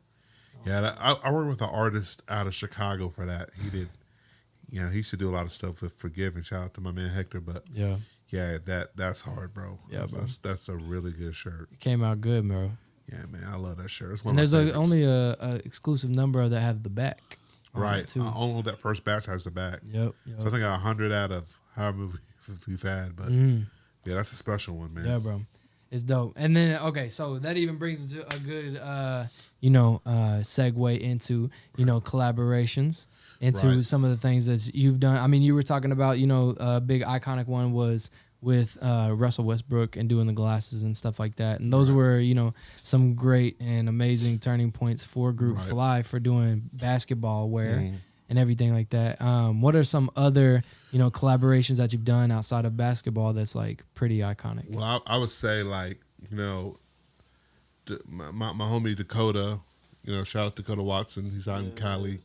Yeah, I worked with an artist out of Chicago for that. He did, he used to do a lot of stuff with Forgive, shout out to my man Hector. But Yeah, that's hard, bro. Yeah, bro. That's a really good shirt. it came out good, bro. Yeah, man, I love that shirt. It's one And of there's my favorites. only a exclusive number that have the back. on it, right. too. Only that first batch has the back. Yep. So I think 100 out of however we've had, but Mhm. yeah, that's a special one, man. Yeah, bro. It's dope. And then okay, so that even brings us to a good segue into, collaborations, into Right. some of the things that you've done. I mean, you were talking about, a big iconic one was with Russell Westbrook and doing the glasses and stuff like that. And those were, some great and amazing turning points for GRPFLY for doing basketball wear and everything like that. What are some other, collaborations that you've done outside of basketball that's like pretty iconic? Well, I would say my homie Dakota, shout out Dakota Watson. He's out in Cali.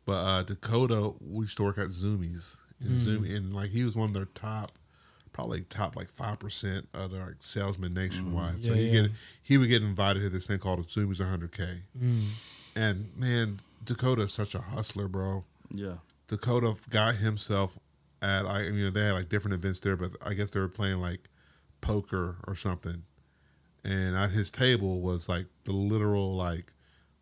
But Dakota, we used to work at Zoomies. And like he was one of their probably top like 5% of their like salesmen nationwide. So he would get invited to this thing called Zoomies 100K. And man, Dakota's such a hustler, bro. Yeah. Dakota got himself at they had like different events there, but I guess they were playing like poker or something. And at his table was like the literal like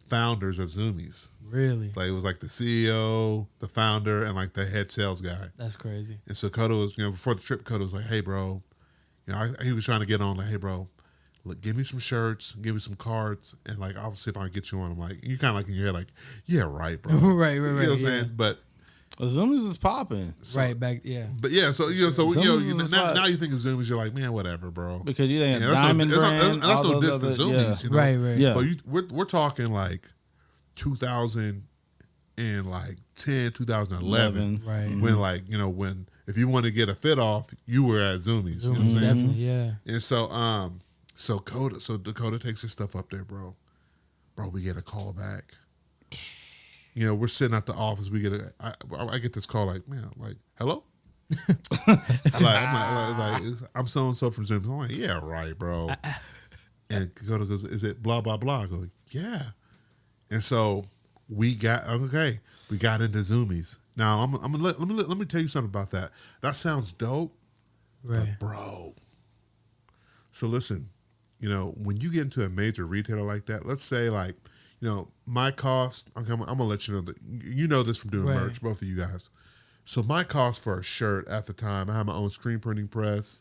founders of Zoomies. Really? Like it was like the CEO, the founder, and like the head sales guy. That's crazy. And so Dakota was, before the trip, Dakota was like, "Hey, bro," he was trying to get on. Like, "Hey, bro, look, give me some shirts, give me some cards, and like I'll see if I can get you on." I'm like, you kind of like in your head, like, "Yeah, right, bro." right. You know what I'm saying? But Zoomies is popping. Right back, yeah. But yeah, so Zoomies is what? now you think of Zoomies, you're like, man, whatever, bro. Because you ain't that's Diamond no, brand. that's all no those distance other- Zoomies, Right. Yeah. But we're talking like 2010, 2011, Right. when when if you want to get a fit off, you were at Zoomies. You know what I'm saying? Definitely, yeah. And so Dakota takes his stuff up there, bro. Bro, we get a call back. We're sitting at the office. I get this call like, man, like, hello? I'm so and so from Zoom. I'm like, yeah, right, bro. And Dakota goes, is it blah blah blah? I go, yeah. And so we got into Zoomies. Now let me tell you something about that. That sounds dope, Right. but bro. So listen, when you get into a major retailer like that, let's say like, my cost. I'm gonna let you know that you know this from doing Right. merch, both of you guys. So my cost for a shirt at the time, I had my own screen printing press.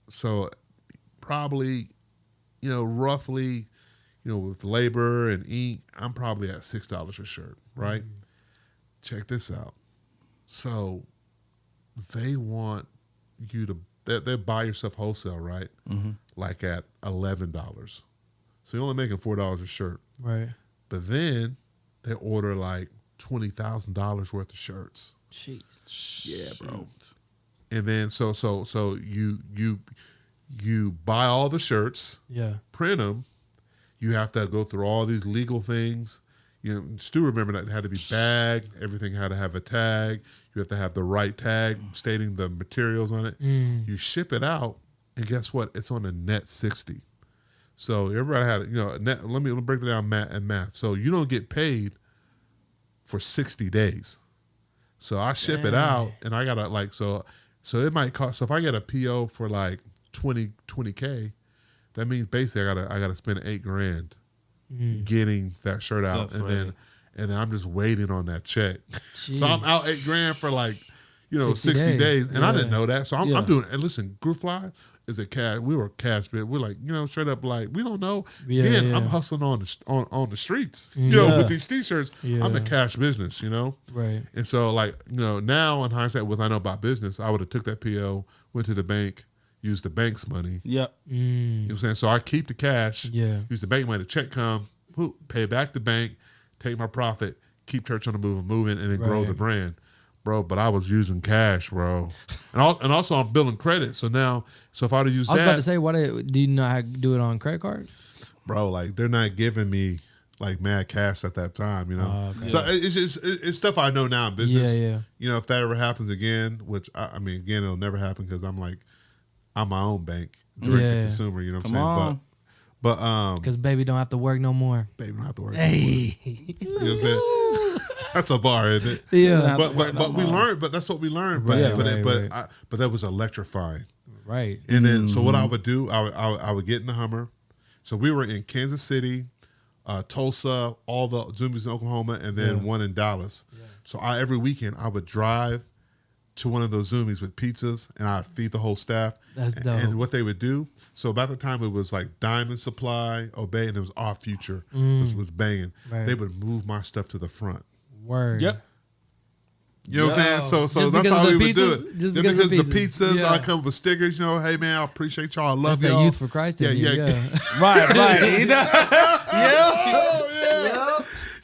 So probably, roughly, with labor and ink, I'm probably at $6 a shirt, right? Check this out. So they want you to they buy yourself wholesale, right? Like at $11. So you're only making $4 a shirt. Right. But then they order like $20,000 worth of shirts. Jeez. Yeah, bro. and then so you buy all the shirts, print them. You have to go through all these legal things. You know, still remember that it had to be bagged. Everything had to have a tag. You have to have the right tag stating the materials on it. You ship it out, and guess what? It's on a net 60. So everybody had, net. Let me break it down math. So you don't get paid for 60 days. So I ship it out, and I gotta so it might cost. So if I get a PO for like 20K, that means basically I gotta spend $8,000 getting that shirt out, and then I'm just waiting on that check. So I'm out $8,000 for like 60 days, and I didn't know that. So I'm doing. And listen, GRPFLY is a cash. We were a cash bid. We're like straight up like we don't know. I'm hustling on the streets. With these t-shirts, I'm a cash business. Right. And so now in hindsight, with I know about business, I would have took that PO, went to the bank, used the bank's money. Yep. You know what I'm saying? So I keep the cash. Yeah. Use the bank money. Check come, pay back the bank, take my profit, keep church on the move, moving, and then grow the brand. Bro, but I was using cash, bro. And also I'm building credit. So if I would have used that. I was about to say, why do you not do it on credit card? Bro, like they're not giving me like mad cash at that time, Okay. So it's stuff I know now in business. Yeah. If that ever happens again, which again, it'll never happen because I'm my own bank, direct to consumer, you know what I'm saying? But because baby don't have to work no more. Baby don't have to work no more. You know what I'm saying? That's a bar, isn't it? Yeah. But we learned, but that's what we learned. But that was electrifying. Right. And then so what I would do, I would get in the Hummer. So we were in Kansas City, Tulsa, all the Zoomies in Oklahoma, and then one in Dallas. Yeah. So every weekend I would drive to one of those Zoomies with pizzas, and I'd feed the whole staff. That's dope. And what they would do, so about the time it was like Diamond Supply, Obey, and it was Our Future was banging. Right. They would move my stuff to the front. Word. Yep. You know what I'm saying? So that's how we would do it. Just because of the pizzas, I come with stickers, hey man, I appreciate y'all. I love y'all. That Youth for Christ. Yeah. Right.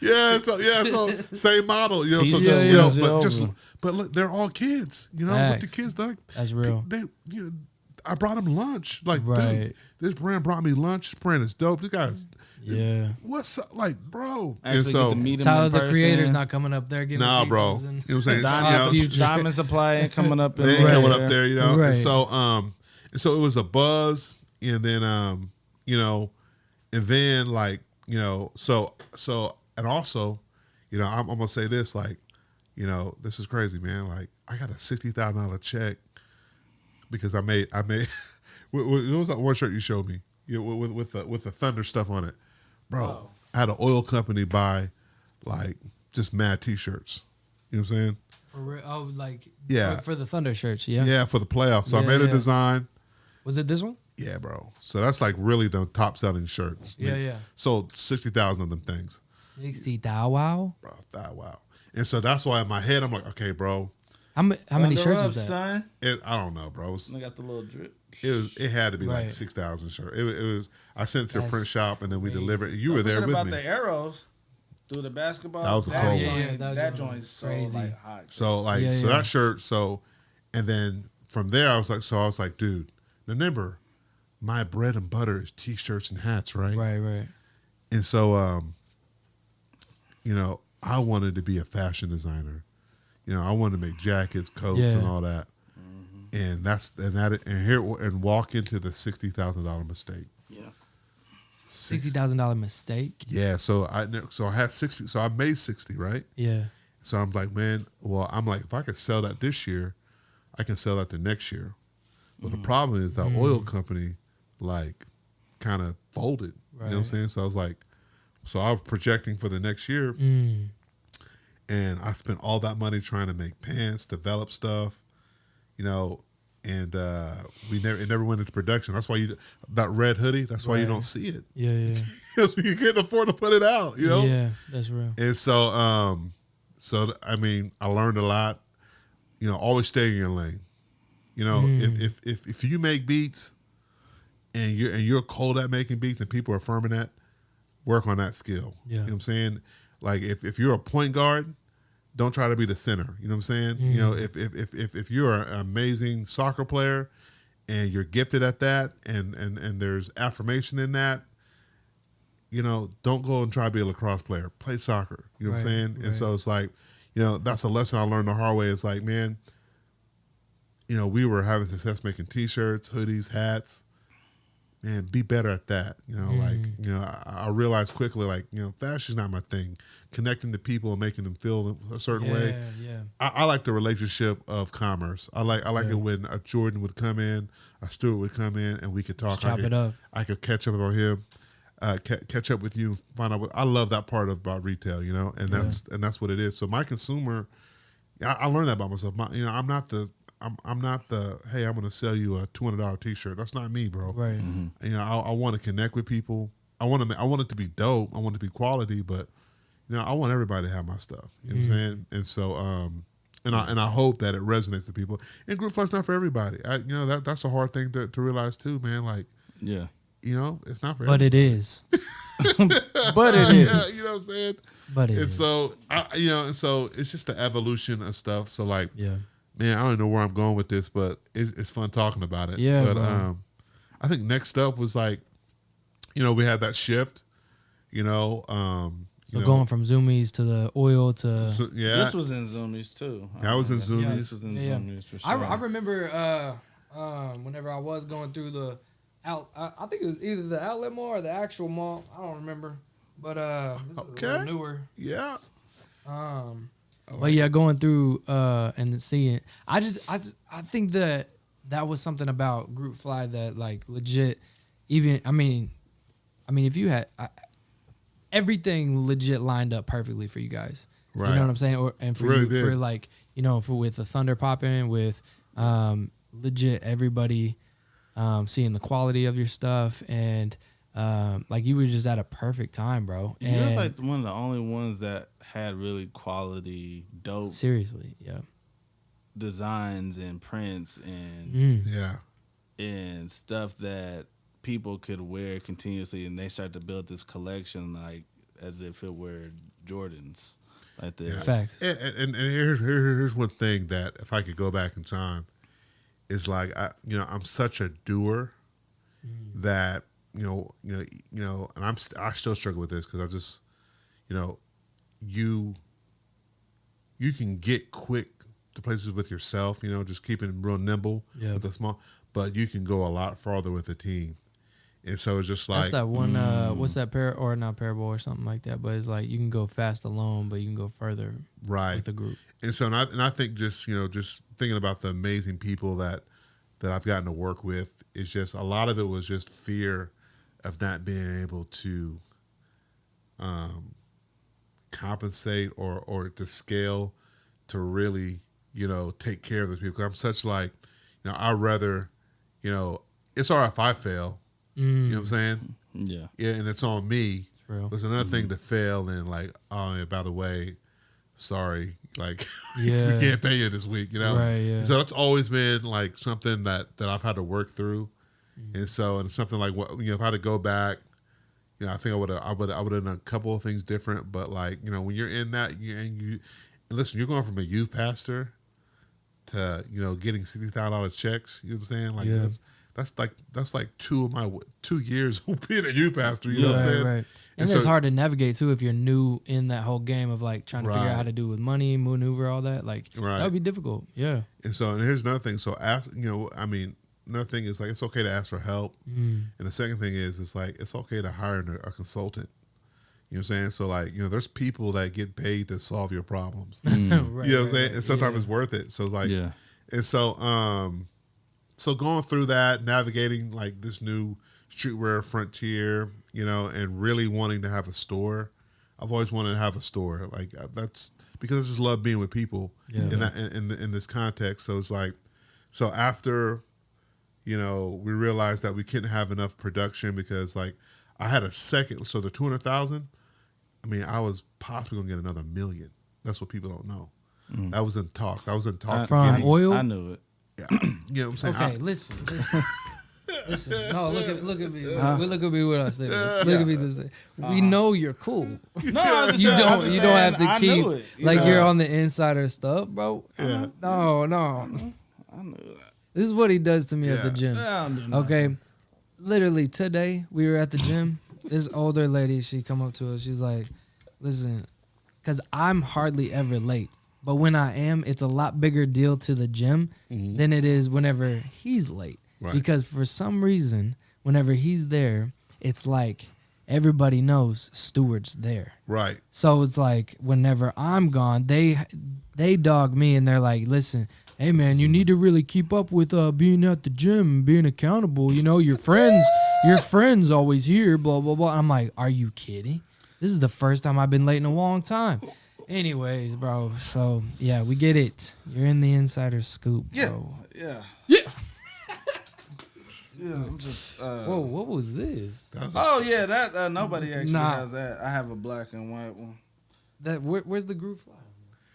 Yeah. So same model, but look, they're all kids, what the kids like. That's real. I brought them lunch. Like, dude, this brand brought me lunch. This brand is dope. This guy's what's up? Like, bro. Actually, and so, get to meet him Tyler, in the person. Creator's not coming up there giving bro. And, you know what I'm saying? Diamond Supply ain't coming up. They ain't coming up there, Right. And so it was a buzz, and then and then and also, I'm gonna say this, like, this is crazy, man. Like, I got a $60,000 check because I made. What was that one shirt you showed me? With the Thunder stuff on it, bro. Oh. I had an oil company buy like just mad t-shirts. You know what I'm saying? For real? Oh, like for the Thunder shirts, yeah, for the playoffs. So I made a design. Was it this one? Yeah, bro. So that's like really the top selling shirts. Yeah. Sold 60,000 of them things. 60,000, wow. Bro, wow. And so that's why in my head I'm like, okay, bro. How many shirts is that? Son? I don't know, bro. I got the little drip. It had to be like 6,000 shirts. It was. I sent it to a print shop and then we delivered. You were there with me. About the arrows through the basketball. That was a cold one. That joint's so like hot. So so that shirt. So and then from there I was like, dude, remember, my bread and butter is t-shirts and hats, right? Right. And so I wanted to be a fashion designer. I wanted to make jackets, coats, and all that. And walk into the $60,000 mistake. Yeah. $60,000 mistake. Yeah. So I had 60. So I made 60, right? Yeah. So I'm like, man. Well, I'm like, if I could sell that this year, I can sell that the next year. But the problem is that oil company, like, kind of folded. Right. You know what I'm saying? So I was like, I was projecting for the next year, and I spent all that money trying to make pants, develop stuff. And it never went into production. That's why that red hoodie. That's why you don't see it. Yeah. Because you can't afford to put it out. Yeah, that's real. And so, I learned a lot. Always stay in your lane. If you make beats, and you're cold at making beats, and people are firm in that, work on that skill. Yeah. You know what I'm saying? Like if you're a point guard, don't try to be the center. You know what I'm saying? You know, if you're an amazing soccer player and you're gifted at that, and there's affirmation in that, you know, don't go and try to be a lacrosse player. Play soccer. You know what I'm saying? Right. And so it's like, you know, that's a lesson I learned the hard way. It's like, man, you know, we were having success making T-shirts, hoodies, hats. Man, be better at that. You know, like, you know, I realized quickly, like, you know, fashion's not my thing. Connecting to people and making them feel a certain way. Yeah. I like the relationship of commerce. I like it when a Jordan would come in, a Stewart would come in, and we could talk. Chop it up. I could catch up on him, catch up with you, find out. I love that part about retail, you know, and that's what it is. So my consumer, I learned that about myself. You know, I'm not the hey, I'm going to sell you a $200 T-shirt. That's not me, bro. Right. You know, I want to connect with people. I want it to be dope. I want it to be quality, but you know, I want everybody to have my stuff. You know what I'm saying? And so, and I hope that it resonates with people. And group flight's not for everybody. You know, that's a hard thing to realize too, man. Like, yeah, you know, it's not for but everybody. it is. But it is. Yeah, you know what I'm saying? But it and is. so, you know, and so it's just the evolution of stuff. So like, Yeah. man, I don't know where I'm going with this, but it's fun talking about it. Yeah, but bro. I think next up was like, you know, we had that shift. You know, So going from Zoomies to the oil to yeah, This was in Zoomies too. That was in Zoomies. This was in Yeah. Zoomies for sure. I remember whenever I was going through the I think it was either the outlet mall or the actual mall. I don't remember, but this is a little newer. Yeah. But yeah, going through and seeing, I think that was something about Group Fly that like legit, even I mean, if you had everything legit lined up perfectly for you guys, Right. You know what I'm saying, and for Really you, did. for like, you know, for with the Thunder popping, with legit everybody seeing the quality of your stuff, and like you were just at a perfect time, bro. You was like one of the only ones that had really quality, dope seriously, yeah, designs and prints and Yeah. and stuff that people could wear continuously, and they start to build this collection like as if it were Jordans, like the facts. And here's one thing that if I could go back in time, is like I'm such a doer that you know, and I still struggle with this because I just you can get quick to places with yourself, you know, just keeping real nimble with a small, but you can go a lot farther with a team. And so it's just like That's that one. What's that or not parable or something like that? But it's like you can go fast alone, but you can go further with a group. And so and I think just thinking about the amazing people that I've gotten to work with, is just a lot of it was just fear of not being able to compensate or to scale to really take care of those people. 'Cause I'm such like I'd rather it's all right if I fail. You know what I'm saying? Yeah. Yeah, and it's on me. Real. It's another thing to fail and like, oh, yeah, by the way, sorry, like Yeah. we can't pay you this week, Right, yeah. So that's always been like something that I've had to work through, and so and something like what if I had to go back, I think I would have done a couple of things different, but like when you're in that and listen, you're going from a youth pastor to getting $60,000 checks. You know what I'm saying? Like Yeah. that's like 2 years of being a youth pastor. You know what I'm saying? Right. And so it's hard to navigate too if you're new in that whole game of like trying to figure out how to do with money, maneuver, all that. Like that would be difficult. Yeah. And so and here's another thing. So another thing is like it's okay to ask for help. And the second thing is it's like it's okay to hire a consultant. You know what I'm saying? So like there's people that get paid to solve your problems. Right, You know what I'm saying? And sometimes yeah. it's worth it. So like Yeah. and so going through that, navigating like this new streetwear frontier, and really wanting to have a store. I've always wanted to have a store. Like that's because I just love being with people in this context. So it's like, so after, we realized that we couldn't have enough production because like I had a second. So the 200,000, I was possibly gonna get another $1 million. That's what people don't know. That was in talk. From oil? I knew it. Yeah. You know what I'm saying? Okay, listen. Listen, no, look at me. Look at me when I say this. Look at me this. We know you're cool. No, I'm just You saying- I'm don't. just You don't saying, have to I keep knew it, like know? you're on the insider stuff, bro. Yeah. No. I knew that. This is what he does to me at the gym. Yeah, I don't do nothing. Okay, literally today we were at the gym. This older lady, she come up to us. She's like, "Listen, because I'm hardly ever late, but when I am, it's a lot bigger deal to the gym than it is whenever he's late. Right. Because for some reason, whenever he's there, it's like everybody knows Stewart's there. Right. So it's like whenever I'm gone, they dog me and they're like, listen, hey man, you need to really keep up with being at the gym, being accountable. You know, your friends always here, blah blah blah. I'm like, are you kidding? This is the first time I've been late in a long time. Anyways, bro. So yeah, we get it. You're in the insider scoop, bro. Yeah. Yeah. Yeah, I'm just. Whoa, what was this? Oh yeah, that nobody actually Nah. has that. I have a black and white one. Where's the group fly?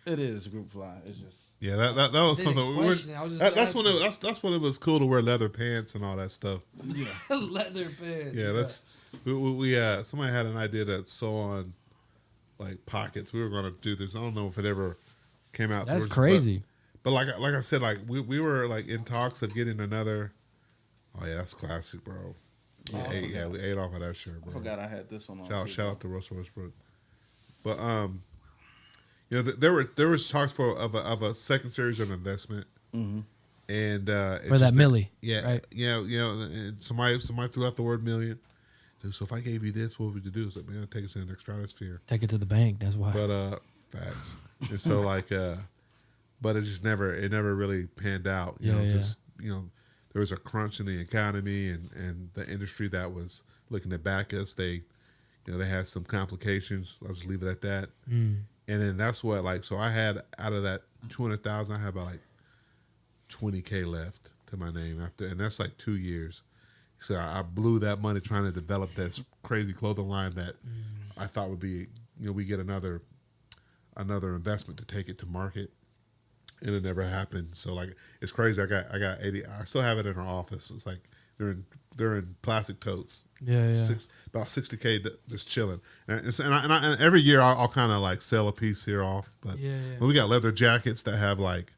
It is group fly. It's just. Yeah, that was Didn't something. question it. I was just That's when asking. that's when it was cool to wear leather pants and all that stuff. Yeah. Leather pants. Yeah, that's we somebody had an idea to sew on like pockets. We were gonna do this. I don't know if it ever came out. That's towards- crazy. But like I said, like we were like in talks of getting another. Oh yeah, that's classic, bro. We ate off of that shirt, bro. I forgot I had this one on. Shout out to Russell Westbrook. But you know, there was talks of a second series of investment, and it's For that just milli, yeah, right? yeah, you know, and somebody threw out the word million. So if I gave you this, what would you do? So man, take us in the stratosphere. Take it to the bank. That's why. But facts. And so like, but it just never really panned out. You know, Yeah. just you know, there was a crunch in the economy and the industry that was looking to back us. They had some complications. I'll just leave it at that. And then that's what like so I had out of that 200,000, I had about like 20K left to my name after, and that's like 2 years. So I blew that money trying to develop this crazy clothing line that I thought would be, we get another investment to take it to market, and it never happened. So like it's crazy. I got 80. I still have it in our office. It's like they're in plastic totes. Yeah. About 60K just chilling. And every year I'll kind of like sell a piece here off. But when we got leather jackets that have like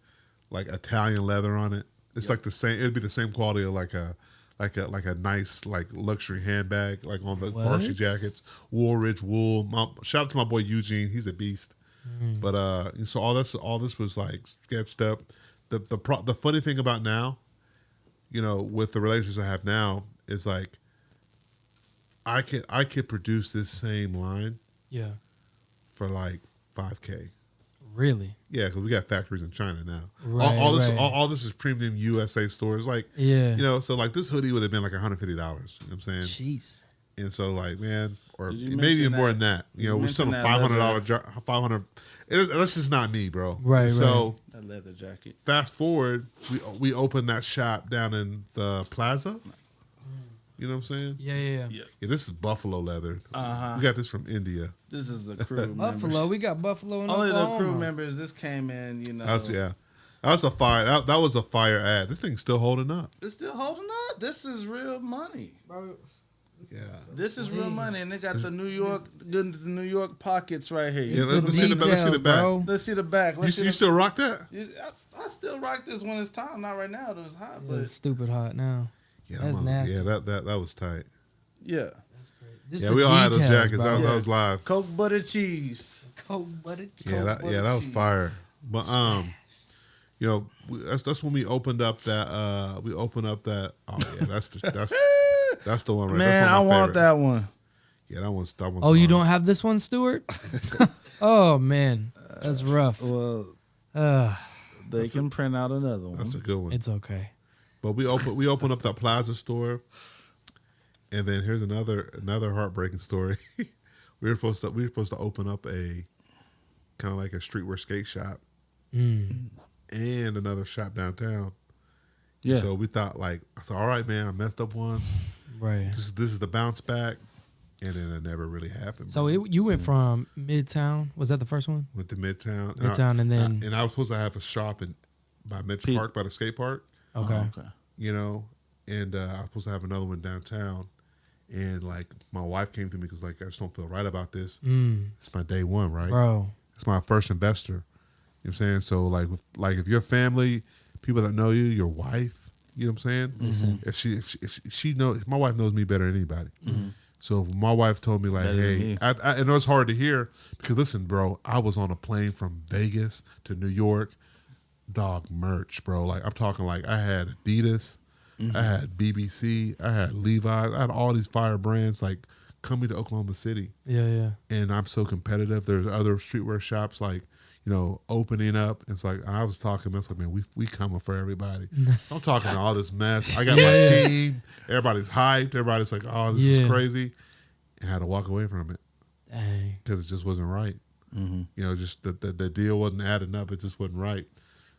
Italian leather on it, it's like the same. It'd be the same quality of like a nice like luxury handbag, like on the varsity jackets. Woolridge wool. Shout out to my boy Eugene. He's a beast. But so all this was like sketched up. The funny thing about now, with the relationships I have now, is like I could produce this same line for like 5K. Really? Yeah, because we got factories in China now. Right, all this is premium USA stores. Like, so like this hoodie would have been like $150. You know what I'm saying? Jeez. And so like, man, or Did you maybe even mention more that- than that. did you We're mention selling that $500 500. That's just not me, bro. Right, So That leather jacket. fast forward, we opened that shop down in the plaza. You know what I'm saying? Yeah. Yeah. Yeah, this is buffalo leather. Uh-huh. We got this from India. This is the crew members. Buffalo. We got Buffalo in Only the Oklahoma. crew members. This came in, That was a fire. That was a fire ad. This thing's still holding up. It's still holding up. This is real money. Bro, Yeah. This is real money, and they got the New York pockets right here. Yeah, let's see the back. Let's see the back. bro. Let's see the back. You still rock that? I still rock this when it's time. Not right now. It was hot, Yeah, but it's stupid hot now. Yeah, That's nasty. Yeah, that was tight. yeah. This Yeah, the we all had those details, jackets. bro. That was live. Coke butter cheese. Coke butter Yeah, that was cheese. fire. But that's when we opened up that. Oh yeah, that's the one right. Man, that's I one of my want favorite. that one. Yeah, that one's. Oh, you hard. don't have this one, Stuart? Oh man, that's rough. Well, they can print out another one. That's a good one. It's okay. But we opened up that Plaza store, and then here's another heartbreaking story. we were supposed to open up a kind of like a streetwear skate shop, and another shop downtown. Yeah. So we thought I said, all right, man, I messed up once. Right. This is the bounce back, and then it never really happened. So you went from Midtown. Was that the first one? Went to Midtown. Midtown, and then and I was supposed to have a shop by Mitch Pete. Park, by the skate park. okay. Okay. and I was supposed to have another one downtown. And like my wife came to me because like I just don't feel right about this. It's my day one, right? Bro. It's my first investor. You know what I'm saying? So like if your family, people that know you, your wife, you know what I'm saying? Listen. If she knows, my wife knows me better than anybody. So if my wife told me like, Better than hey, me. I know it's hard to hear because listen, bro, I was on a plane from Vegas to New York, dog merch, bro. Like I'm talking like I had Adidas, I had BBC, I had Levi's, I had all these fire brands like coming to Oklahoma City. Yeah. And I'm so competitive. There's other streetwear shops like, you know, opening up. It's like I was talking, it's like, man, we coming for everybody. I'm talking to all this mess. I got my team. Everybody's hyped. Everybody's like, oh, this is crazy. And I had to walk away from it Dang. because it just wasn't right. You know, just the deal wasn't adding up. It just wasn't right.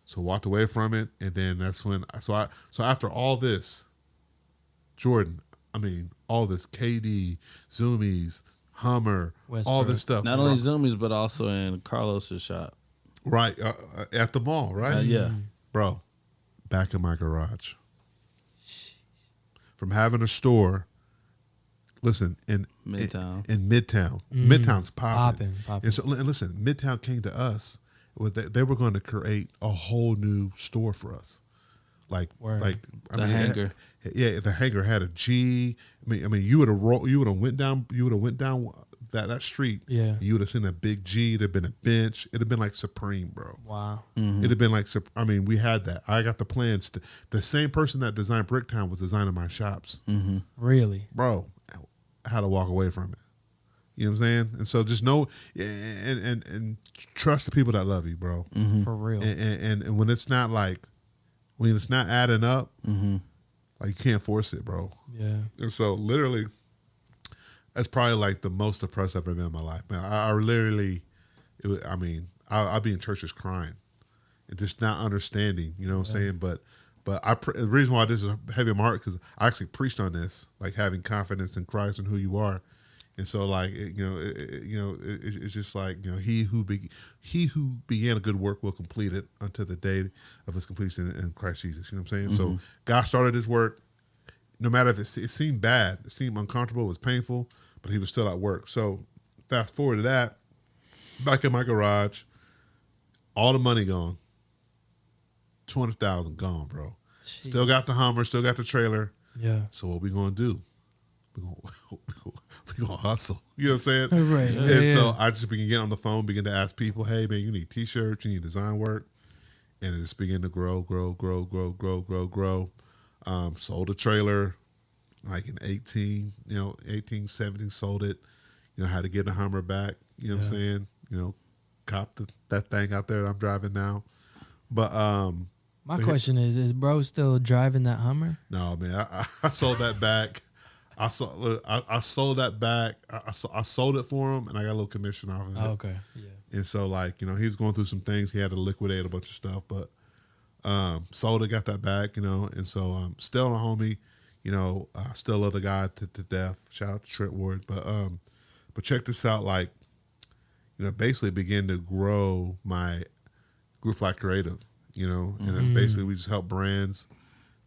So walked away from it, and then that's when. So after all this, Jordan, I mean, all this KD, Zoomies, Hummer, all Westbrook. this stuff. Not only Zoomies, but also in Carlos's shop. Right, at the mall, right? Yeah. Bro, back in my garage. From having a store, listen, in Midtown. in Midtown. Midtown's popping. Popping. And so, and listen, Midtown came to us. They were going to create a whole new store for us. Word. The hangar. The hangar had a G. I mean, you would have went down that street. Yeah. You would have seen a big G. It'd have been a bench. It'd have been like Supreme, bro. Wow. It'd have been like, I mean, we had that. I got the plans. The same person that designed Bricktown was designing my shops. Really? Bro, I had to walk away from it. You know what I'm saying? And so just know and trust the people that love you, bro. For real. And when it's not when it's not adding up, like you can't force it, bro. Yeah. And so literally, that's probably like the most depressed I've ever been in my life, man. I literally, I'll be in churches crying and just not understanding, you know what I'm saying? But the reason why this is heavy in my heart, because I actually preached on this, like having confidence in Christ and who you are. And so, like, it's just like, you know, he who began a good work will complete it until the day of his completion in Christ Jesus. You know what I'm saying? So God started his work. No matter if it seemed bad, it seemed uncomfortable, it was painful, but he was still at work. So fast forward to that, back in my garage, all the money gone, $200,000 gone, bro. Jeez. Still got the Hummer, still got the trailer. Yeah. So what we gonna do? We gonna hustle. You know what I'm saying? Right. And so I just began to get on the phone, begin to ask people, hey man, you need t-shirts, you need design work. And it just began to grow. Sold a trailer like in 18, 17, sold it. You know, had to get the Hummer back. You know what I'm saying? You know, cop that thing out there that I'm driving now. But my question is bro still driving that Hummer? No, man. I sold that back. I sold that back. I sold it for him, and I got a little commission off of it. Oh, okay. Yeah. And so, like, you know, he was going through some things. He had to liquidate a bunch of stuff, but sold it, got that back, you know. And so, still a homie, you know. I still love the guy to death. Shout out to Trent Ward. But check this out, like, you know, basically begin to grow my GRPFLY Creative, you know, and that's basically we just help brands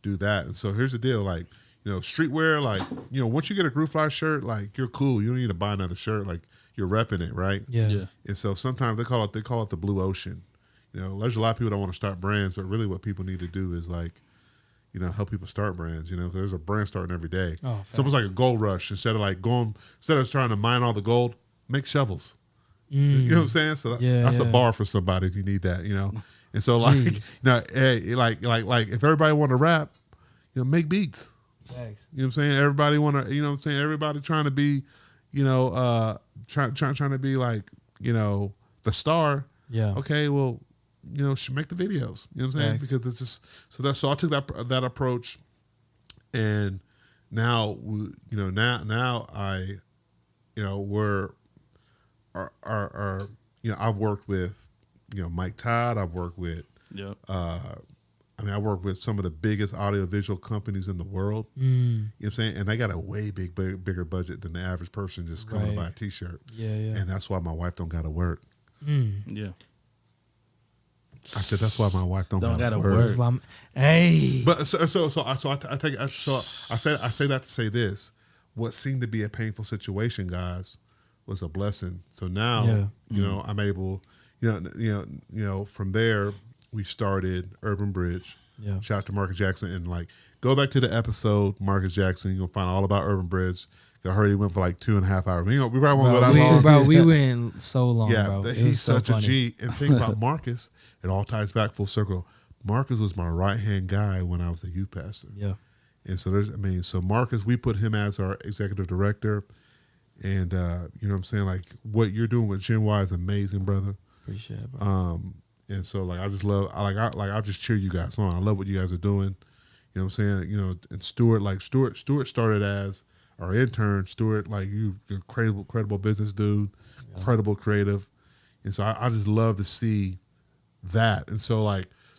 do that. And so here's the deal, like, you know, streetwear, like, you know, once you get a GRPFLY shirt, like, you're cool. You don't need to buy another shirt. Like, you're repping it, right? Yeah. And so sometimes they call it the blue ocean. You know, there's a lot of people that want to start brands, but really what people need to do is, like, you know, help people start brands. You know, 'cause there's a brand starting every day. Oh, it's almost like a gold rush. Instead of trying to mine all the gold, make shovels. You know what I'm saying? So that's a bar for somebody if you need that. You know, and so like, you know, hey, like if everybody want to rap, you know, make beats. Thanks. You know what I'm saying? Everybody want to, you know what I'm saying? Everybody trying to be, you know, trying to be like, you know, the star. Yeah. Okay, well, you know, should make the videos. You know what I'm saying? Thanks. Because it's just so I took that approach, and now now I, you know, you know, I've worked with, you know, Mike Todd. I've worked with, I work with some of the biggest audiovisual companies in the world. You know what I'm saying? And they got a way bigger budget than the average person just coming to buy a T-shirt. Yeah. And that's why my wife don't got to work. Yeah. I said that's why my wife don't gotta work. work. Hey, But I say that to say this: what seemed to be a painful situation, guys, was a blessing. So now, you know, I'm able, from there we started Urban Bridge. Yeah. Shout out to Marcus Jackson, and like go back to the episode Marcus Jackson. You'll find all about Urban Bridge. I heard he went for like 2.5 hours. We probably won't go that long. Bro, we went so long, yeah, bro. he's such a G. And think about Marcus, it all ties back full circle. Marcus was my right-hand guy when I was a youth pastor. Yeah. And so so Marcus, we put him as our executive director. And you know what I'm saying? Like what you're doing with GNWY is amazing, brother. Appreciate it, bro. And so like I just love I just cheer you guys on. I love what you guys are doing. You know what I'm saying? You know, and Stuart started as our intern. Stuart, like you're credible business dude, incredible creative. And so I just love to see that. And so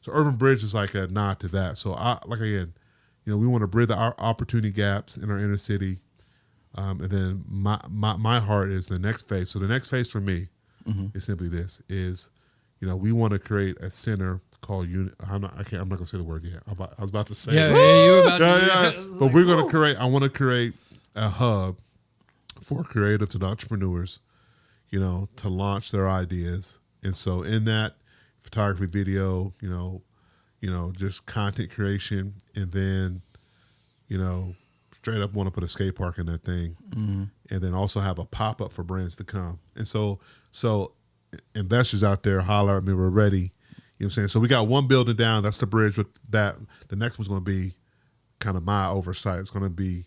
Urban Bridge is like a nod to that. So we want to bridge the opportunity gaps in our inner city. And then my heart is the next phase. So the next phase for me is simply this: is we want to create a center called Unit. I'm not gonna say the word yet. I was about to say. Yeah, you were about to. But we're gonna create. I want to create a hub for creatives and entrepreneurs, to launch their ideas. And so in that, photography, video, just content creation, and then, straight up want to put a skate park in that thing, and then also have a pop-up for brands to come. And so investors out there, holler at me, we're ready. You know what I'm saying? So we got one building down. That's the bridge with that. The next one's going to be kind of my oversight. It's going to be,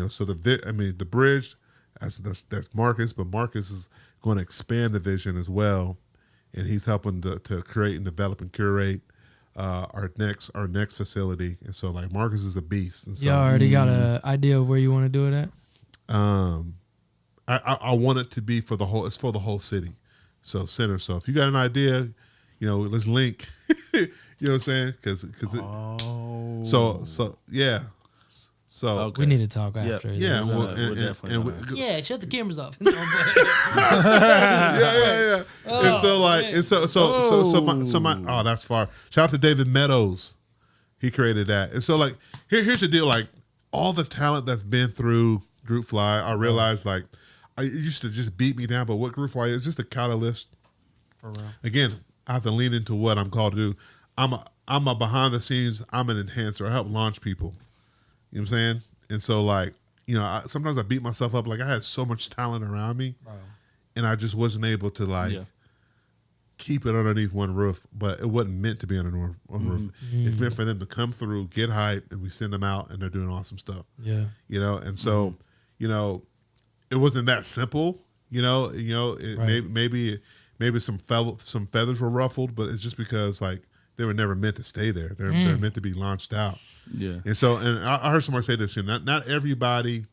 so the bridge, that's Marcus, but Marcus is going to expand the vision as well. And he's helping to create and develop and curate our next facility. And so like Marcus is a beast. And so, y'all already got an idea of where you want to do it at? I want it to be for the whole city. So center. So if you got an idea, let's link. You know what I'm saying? So yeah. So Okay. We need to talk after. Yeah, we'll definitely. Yeah, shut the cameras off. yeah. And so that's far. Shout out to David Meadows. He created that. And so like here's the deal, like all the talent that's been through GRPFLY, I realized like I used to just beat me down, but what GRPFLY is just a catalyst. For real. Again, I have to lean into what I'm called to do. I'm a behind the scenes, I'm an enhancer. I help launch people. You know what I'm saying? And so like, sometimes I beat myself up. Like I had so much talent around me, and I just wasn't able to keep it underneath one roof. But it wasn't meant to be under one roof. It's meant for them to come through, get hype, and we send them out, and they're doing awesome stuff. Yeah. And so, it wasn't that simple. Maybe some feathers were ruffled, but it's just because like they were never meant to stay there. They're meant to be launched out. Yeah. And so, and I heard somebody say this, not everybody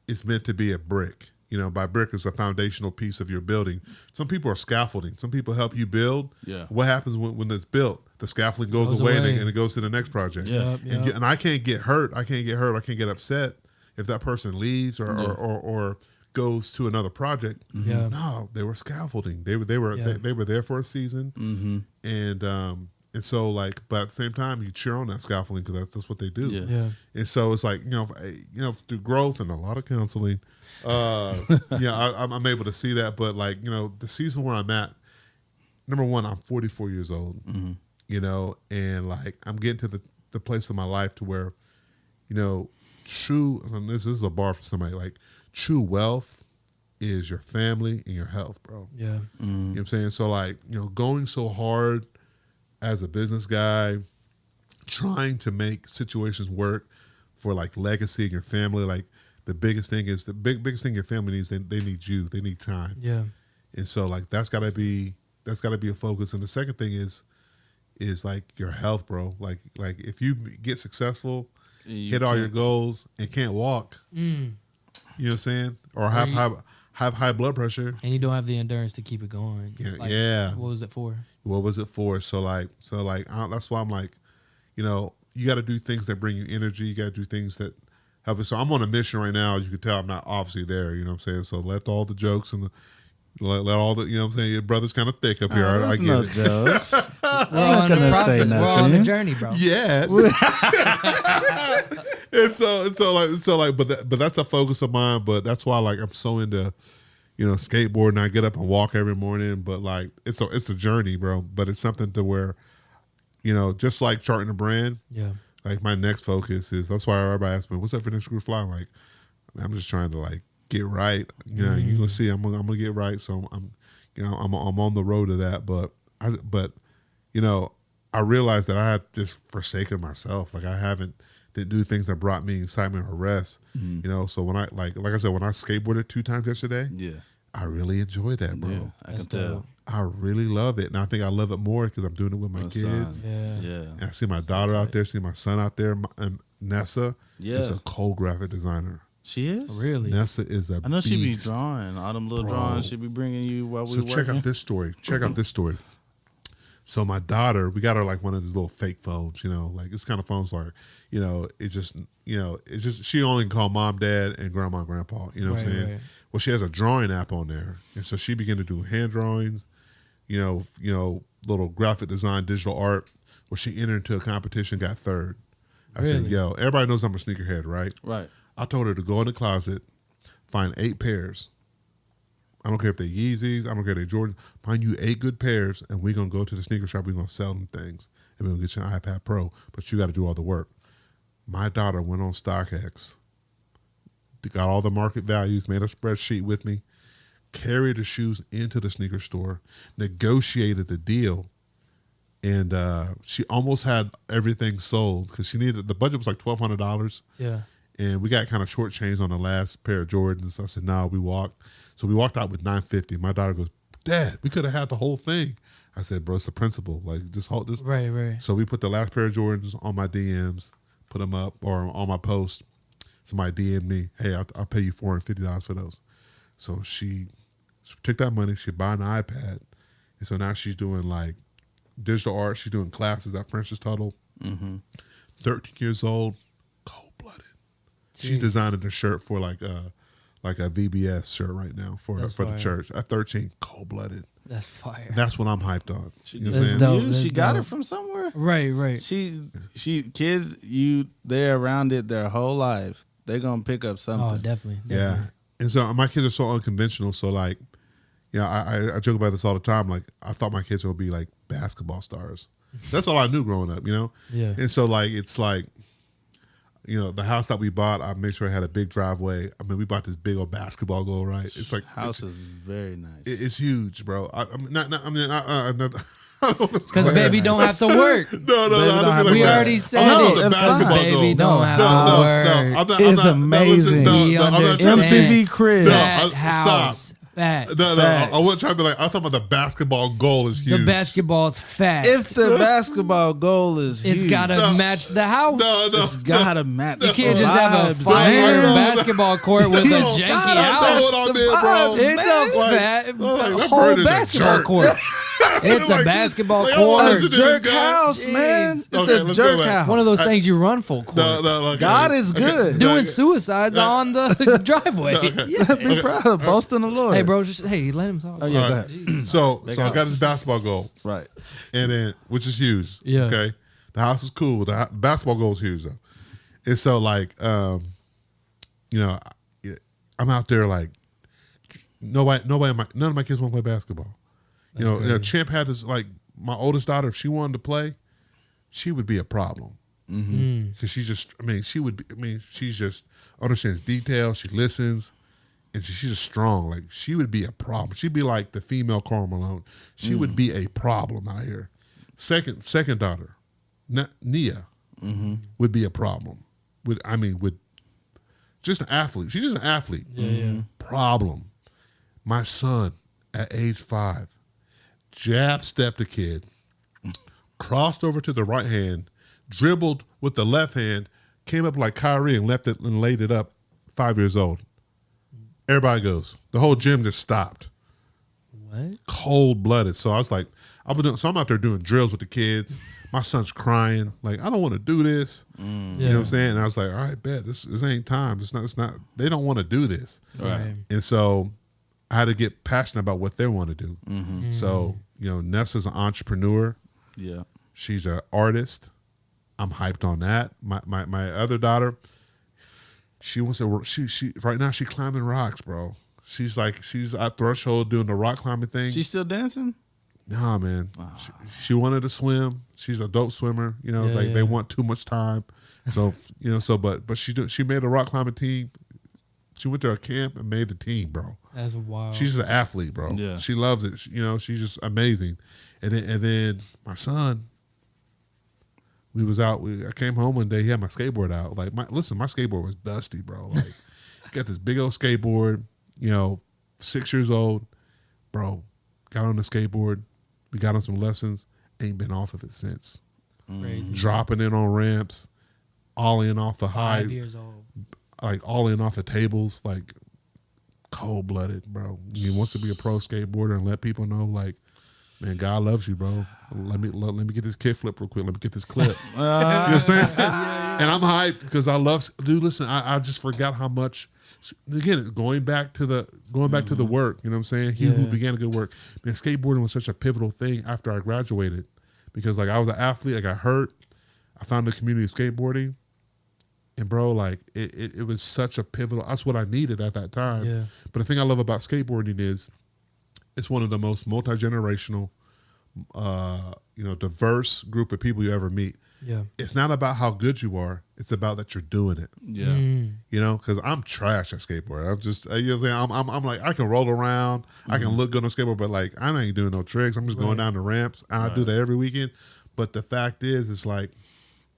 is meant to be a brick. By brick is a foundational piece of your building. Some people are scaffolding. Some people help you build. Yeah. What happens when it's built? The scaffolding goes away. And it goes to the next project. Yeah. And I can't get hurt. I can't get upset if that person leaves or goes to another project. Yeah. No, they were scaffolding. They were there for a season. And so like, but at the same time, you cheer on that scaffolding because that's what they do. Yeah. And so it's like, through growth and a lot of counseling, I'm able to see that. But like, the season where I'm at, number one, I'm 44 years old, and like I'm getting to the place of my life to where, true, and this is a bar for somebody, like true wealth is your family and your health, bro. Yeah. You know what I'm saying? So like, going so hard as a business guy, trying to make situations work for like legacy and your family, like the biggest thing your family needs, they need you, they need time. Yeah. And so like that's gotta be a focus. And the second thing is like your health, bro. Like if you get successful, hit all your goals and can't walk, you know what I'm saying? Or have high blood pressure. And you don't have the endurance to keep it going. Yeah. What was it for? So that's why I'm like, you got to do things that bring you energy. You got to do things that help you. So I'm on a mission right now. As you can tell, I'm not obviously there. You know what I'm saying? So let all the jokes and Let all the, you know what I'm saying, your brother's kind of thick up here. I get no it. jokes. We're on the process. We're on the journey, bro. Yeah. and so, but that's a focus of mine. But that's why, like, I'm so into, skateboarding. I get up and walk every morning. But like, it's a journey, bro. But it's something to where, just like charting a brand. Yeah. Like my next focus is, that's why everybody asks me, "What's up for next GRPFLY?" Like, I'm just trying to like get right. You're gonna see, I'm gonna get right. So I'm on the road to that. But I realized that I had just forsaken myself. Like I didn't do things that brought me excitement or rest. So when I like I said, when I skateboarded 2 times yesterday, I really enjoyed that, bro. Yeah, I can tell. I really love it, and I think I love it more because I'm doing it with my kids. Yeah. And I see my daughter out there, see my son out there, and Nessa is a cold graphic designer. She is? Really? Nessa is a I know she be beast. drawing. All them little drawings she be bringing you while we working. Check out this story. So my daughter, we got her like one of these little fake phones, like it's kind of phones like, it's just she only can call mom, dad, and grandma, and grandpa. You know what I'm saying? Right. Well, she has a drawing app on there, and so she began to do hand drawings, little graphic design, digital art. Where she entered into a competition, got 3rd. I said, "Yo, everybody knows I'm a sneakerhead, right?" Right. I told her to go in the closet, find 8 pairs. I don't care if they're Yeezys, I don't care if they're Jordan. Find you 8 good pairs, and we're going to go to the sneaker shop. We're going to sell them things, and we're going to get you an iPad Pro, but you got to do all the work. My daughter went on StockX, got all the market values, made a spreadsheet with me, carried the shoes into the sneaker store, negotiated the deal, and she almost had everything sold because the budget was like $1,200. Yeah. And we got kind of shortchanged on the last pair of Jordans. I said, "No, we walked." So we walked out with $950. My daughter goes, "Dad, we could have had the whole thing." I said, "Bro, it's the principle. Like, just hold this." Right. So we put the last pair of Jordans on my DMs, put them up, or on my post. Somebody DM'd me, "Hey, I'll pay you $450 for those." So she took that money. She bought an iPad. And so now she's doing like digital art. She's doing classes at French's Tuttle. 13 years old, cold-blooded. She's designing a shirt for like a VBS shirt right now for the church. At 13, cold-blooded. That's fire. That's what I'm hyped on. She, You know what I'm saying? She got it from somewhere. Right. She kids, they're around it their whole life. They're gonna pick up something. Oh, definitely. Yeah. And so my kids are so unconventional. So like, I joke about this all the time. Like, I thought my kids would be like basketball stars. That's all I knew growing up, Yeah. And so like, it's like, the house that we bought, I made sure it had a big driveway. I mean, we bought this big old basketball goal, right? It's like house is very nice. It's huge, bro. Because baby don't have to work. No. We already said it. Baby don't have to work. It's amazing. MTV Cribs. Fat house. Fat. No. I wasn't trying to be like, I was talking about the basketball goal is huge. The basketball's fat. If the basketball goal is huge, it's gotta match the house. No. It's gotta match. You can't just have a fire basketball court with a janky house. It's a whole basketball court. It's a basketball court. It's a jerk house, man. It's a jerk house. One of those things you run full court. No, God is good. Doing suicides on the driveway. Yeah. Be proud of boasting the Lord. Hey, bro, let him talk. Oh, yeah, go ahead. So I got this basketball goal. Right. And then, which is huge. Yeah. Okay. The house is cool. The basketball goal is huge, though. And so, like, I'm out there, like, none of my kids want to play basketball. Champ had this, like, my oldest daughter, if she wanted to play, she would be a problem. Because she just understands detail. She listens. And she's just strong. Like, she would be a problem. She'd be like the female Karl Malone. She would be a problem out here. Second daughter, Nia, would be a problem. With just an athlete. She's just an athlete. Yeah. Problem. My son, at age 5, jab stepped a kid, crossed over to the right hand, dribbled with the left hand, came up like Kyrie and left it and laid it up. 5 years old. Everybody goes. The whole gym just stopped. What? Cold-blooded. So I was like, I'm out there doing drills with the kids. My son's crying. Like, I don't want to do this. You know what I'm saying? And I was like, all right, bet. This ain't time. It's not. They don't want to do this. Right. And so I had to get passionate about what they want to do. So, Nessa's an entrepreneur. Yeah. She's an artist. I'm hyped on that. My other daughter, she wants to. She right now she's climbing rocks, bro. She's at Threshold doing the rock climbing thing. She's still dancing? Nah, man. She wanted to swim. She's a dope swimmer. They want too much time. So but she made a rock climbing team. She went to a camp and made the team, bro. That's wild. She's an athlete, bro. Yeah. She loves it. She's just amazing. And then my son, we was out. I came home one day. He had my skateboard out. Like, my skateboard was dusty, bro. Like, got this big old skateboard. 6 years old, bro. Got on the skateboard. We got on some lessons. Ain't been off of it since. Crazy. Dropping in on ramps, ollieing off the high. 5 years old. Like ollieing off the tables, like cold blooded, bro. He wants to be a pro skateboarder and let people know, like, man, God loves you, bro. Let me get this kickflip real quick. Let me get this clip. You know what I'm saying? And I'm hyped because I love. Dude, listen, I just forgot how much. Again, going back to the work. You know what I'm saying? He who began a good work. Man, skateboarding was such a pivotal thing after I graduated because, like, I was an athlete. I got hurt. I found the community of skateboarding. And bro, like it was such a pivotal. That's what I needed at that time. Yeah. But the thing I love about skateboarding is it's one of the most multi-generational, diverse group of people you ever meet. Yeah. It's not about how good you are. It's about that you're doing it. Yeah. Because I'm trash at skateboard. I'm just, I'm like, I can roll around. I can look good on skateboard, but like, I ain't doing no tricks. I'm just going down the ramps. And I do that every weekend. But the fact is, it's like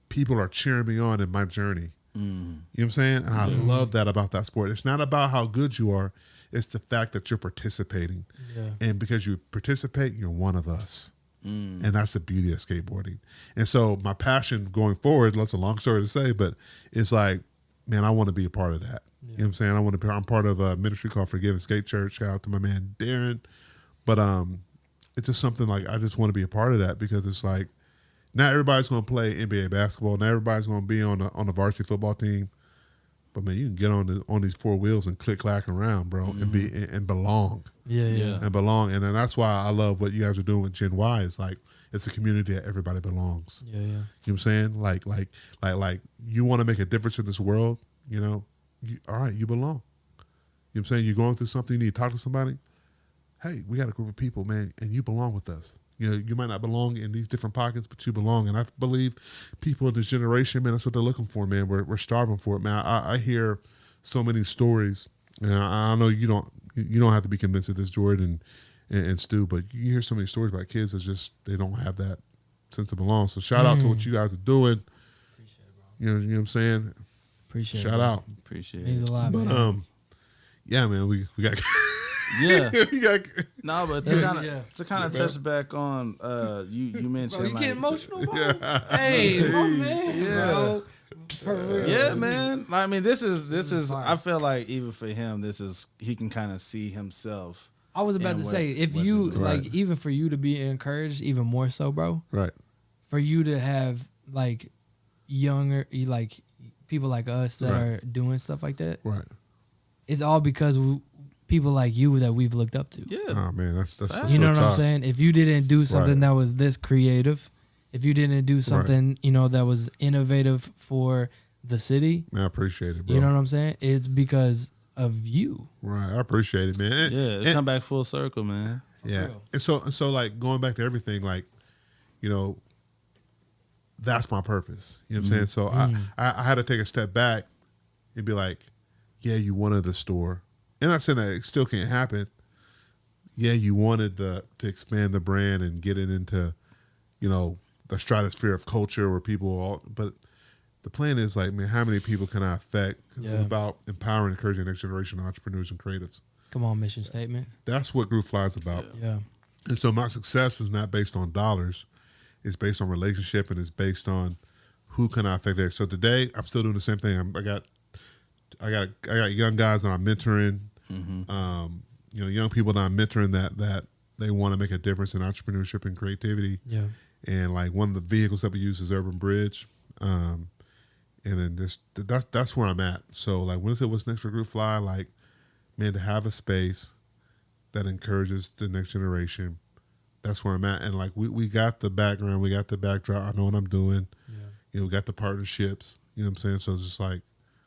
people are cheering me on in my journey. You know what I'm saying? And I love that about that sport. It's not about how good you are. It's the fact that you're participating. Yeah. And because you participate, you're one of us. And that's the beauty of skateboarding. And so my passion going forward, that's a long story to say, but it's like, man, I want to be a part of that. You know what I'm saying? I'm part of a ministry called Forgiven Skate Church. Shout out to my man, Darren. But it's just something like, I just want to be a part of that because it's like, not everybody's going to play NBA basketball. Not everybody's going to be on the varsity football team. But man, you can get on these four wheels and click clack around, bro, and belong. Yeah. And belong. And then that's why I love what you guys are doing with Gen Y. It's like it's a community that everybody belongs. Yeah. You know what I'm saying? Like you want to make a difference in this world, all right, you belong. You know what I'm saying? You're going through something, you need to talk to somebody. Hey, we got a group of people, man, and you belong with us. You might not belong in these different pockets, but you belong. And I believe people in this generation, man, that's what they're looking for, man. We're starving for it, man. I hear so many stories, and I know you don't have to be convinced of this, Jordan and Stu, but you hear so many stories about kids that just they don't have that sense of belonging. So shout out to what you guys are doing. Appreciate it, bro. You know what I'm saying? Appreciate shout it. out. Appreciate Means it. a lot, But man. yeah, man, we got Yeah. we got No, but to kind of touch back on you mentioned Bro, you like, get emotional, bro? Hey, my man, bro. For real. yeah, man. I mean, this is. I feel like even for him, he can kind of see himself. I was about And to what- say, if what's you in the- like, even for you to be encouraged, even more so, bro. right. For you to have like younger, like people like us that Right. are doing stuff like that, Right. it's all because people like you that we've looked up to. Yeah. Oh man, that's You know what so I'm tough. saying? If you didn't do something Right. that was this creative, if you didn't do something, that was innovative for the city, Man, I appreciate it, bro. you know what I'm saying? It's because of you. Right. I appreciate it, man. Yeah, it's come back full circle, man. Yeah. real. And so like going back to everything, like, that's my purpose. You know what I'm saying? So I had to take a step back and be like, yeah, you wanted the store. And I'm not saying that it still can't happen. Yeah, you wanted to expand the brand and get it into, the stratosphere of culture where people but the plan is like, man, how many people can I affect? 'Cause Yeah. it's about empowering, encouraging the next generation of entrepreneurs and creatives. Come on, mission statement. That's what GRPFLY is about. Yeah. And so my success is not based on dollars. It's based on relationship and it's based on who can I affect there. So today I'm still doing the same thing. I got young guys that I'm mentoring, young people that I'm mentoring that they want to make a difference in entrepreneurship and creativity. Yeah. And like one of the vehicles that we use is Urban Bridge. And then that's where I'm at. So like when I say what's next for GRPFLY, like, man, to have a space that encourages the next generation. That's where I'm at. And like we got the background, we got the backdrop. I know what I'm doing. Yeah. You know, we got the partnerships. You know what I'm saying? So it's just like,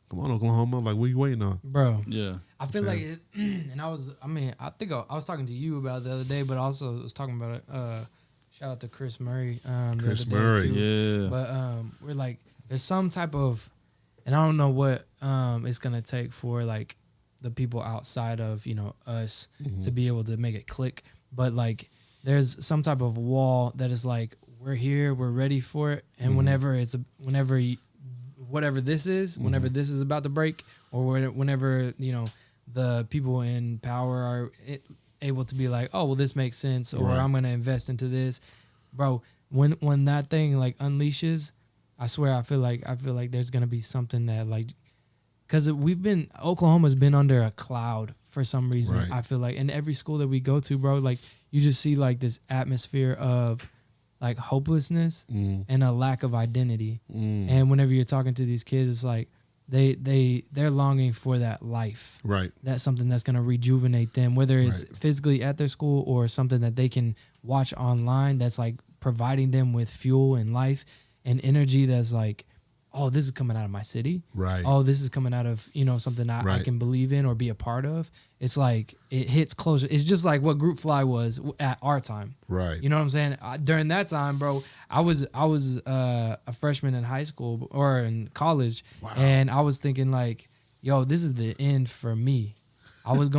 come on, Oklahoma. Like, what are you waiting on? Bro. Yeah. I feel like it, and I think I was talking to you about it the other day, but also was talking about it. Shout out to Chris Murray. Chris Murray. Yeah. But we're like, there's some type of, and I don't know what it's going to take for like the people outside of, you know, us to be able to make it click. But like, there's some type of wall that is like, we're here, we're ready for it. And whenever this is about to break, or whenever, you know, the people in power are able to be like, oh, well, this makes sense, or I'm going to invest into this. Bro, when that thing like unleashes, I swear, I feel like there's going to be something that like, because Oklahoma's been under a cloud for some reason. Right. I feel like in every school that we go to, bro, like you just see like this atmosphere of like hopelessness and a lack of identity. And whenever you're talking to these kids, it's like they're longing for that life. Right. That's something that's going to rejuvenate them, whether it's physically at their school or something that they can watch online that's like providing them with fuel and life and energy that's like, oh, this is coming out of my city. Right. Oh, this is coming out of, you know, something I can believe in or be a part of. It's like it hits closer. It's just like what GRPFLY was at our time. Right. You know what I'm saying? During that time, bro, I was a freshman in high school or in college, and I was thinking like, yo, this is the end for me. I was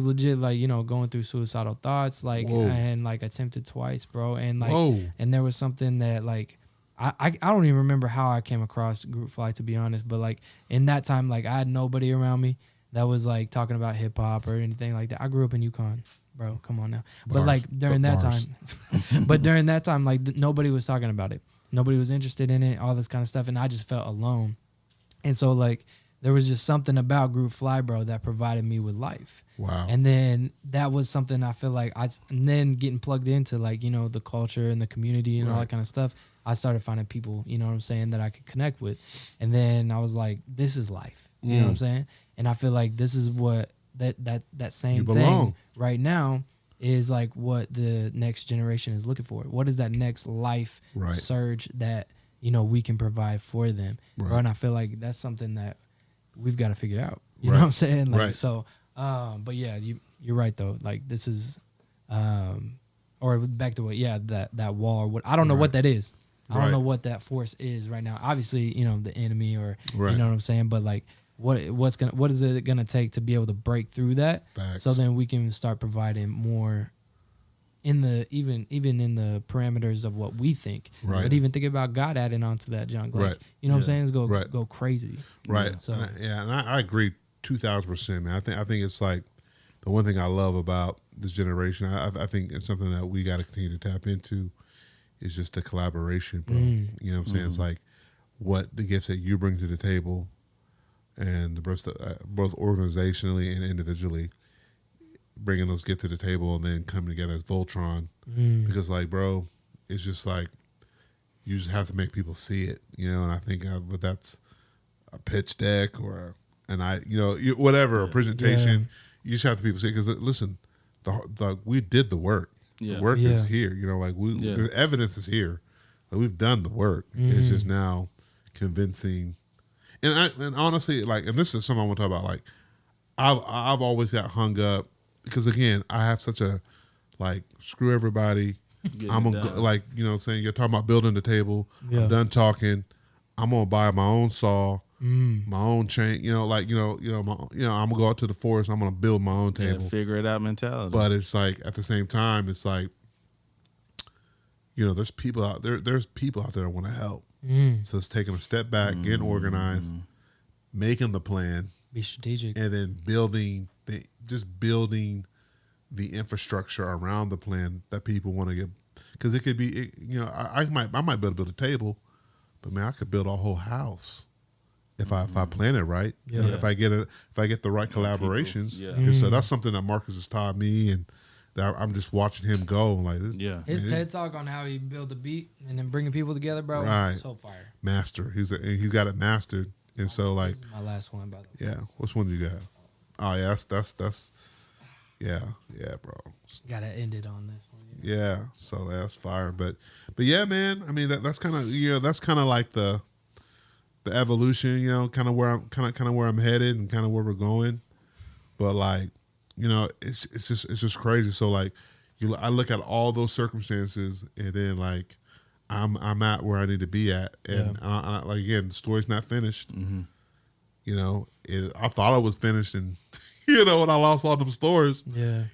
legit like, you know, going through suicidal thoughts, like, and like attempted twice, bro. And like, and there was something that like, I don't even remember how I came across GRPFLY, to be honest, but like in that time, like I had nobody around me that was like talking about hip hop or anything like that. I grew up in Yukon, bro. Come on now. But like during that time, like nobody was talking about it. Nobody was interested in it, all this kind of stuff. And I just felt alone. And so like there was just something about GRPFLY, bro, that provided me with life. Wow. And then that was something I feel like and then getting plugged into like, you know, the culture and the community and all that kind of stuff. I started finding people, you know what I'm saying, that I could connect with. And then I was like, this is life. You know what I'm saying? And I feel like this is what that same thing right now is like what the next generation is looking for. What is that next life surge that, you know, we can provide for them? Right. And I feel like that's something that we've got to figure out. You know what I'm saying? Like, so, but yeah, you're right though. Like this is, or back to what, that wall or what, I don't know what that is. I don't know what that force is right now. Obviously, you know, the enemy or, you know what I'm saying? But like, what is it gonna take to be able to break through that? Facts. So then we can start providing more in the even in the parameters of what we think. Right. But even think about God adding on to that junk. Like, you know what I'm saying? It's go crazy. Right. So and I agree 2,000%, man. I think it's like the one thing I love about this generation. I think it's something that we got to continue to tap into. Is just the collaboration, bro. You know what I'm saying? It's like what the gifts that you bring to the table and the both organizationally and individually bringing those gifts to the table and then coming together as Voltron. Because like, bro, it's just like you just have to make people see it, you know? And I think but that's a pitch deck or whatever, a presentation. You just have to people see it because listen, we did the work. Yeah. The work is here, you know. Like the evidence is here. Like we've done the work. It's just now convincing. And honestly, like, and this is something I want to talk about. Like, I've always got hung up because again, I have such a like screw everybody. I'm gonna like, you know what I'm saying, you're talking about building the table. I'm done talking. I'm gonna buy my own saw, my own chain. You know, like I'm gonna go out to the forest. I'm gonna build my own table. Figure it out mentality. But it's like at the same time, it's like, you know, there's people out there. There's people out there that want to help. So it's taking a step back, getting organized, making the plan, be strategic, and then building the infrastructure around the plan that people want to get. Because it could be, you know, I might be able to build a table, but man, I could build a whole house if I plan it right. Yeah. If I get the right collaborations. So that's something that Marcus has taught me, and that I'm just watching him go. Like, his TED Talk on how he built a beat and then bringing people together, bro. Right. So fire. Master. He's got it mastered, and so like my last one, by the way. Yeah. Which one do you got? Oh yeah, that's Yeah, bro. Gotta end it on this one. Yeah, so that's fire. But yeah, man. I mean, that's kind of that's kind of like the evolution. Kind of where I'm headed and kind of where we're going. But like, it's just crazy. So like, I look at all those circumstances, and then like, I'm at where I need to be at, and I, like again, the story's not finished. Mm-hmm. I thought it was finished, and when I lost all them stores, I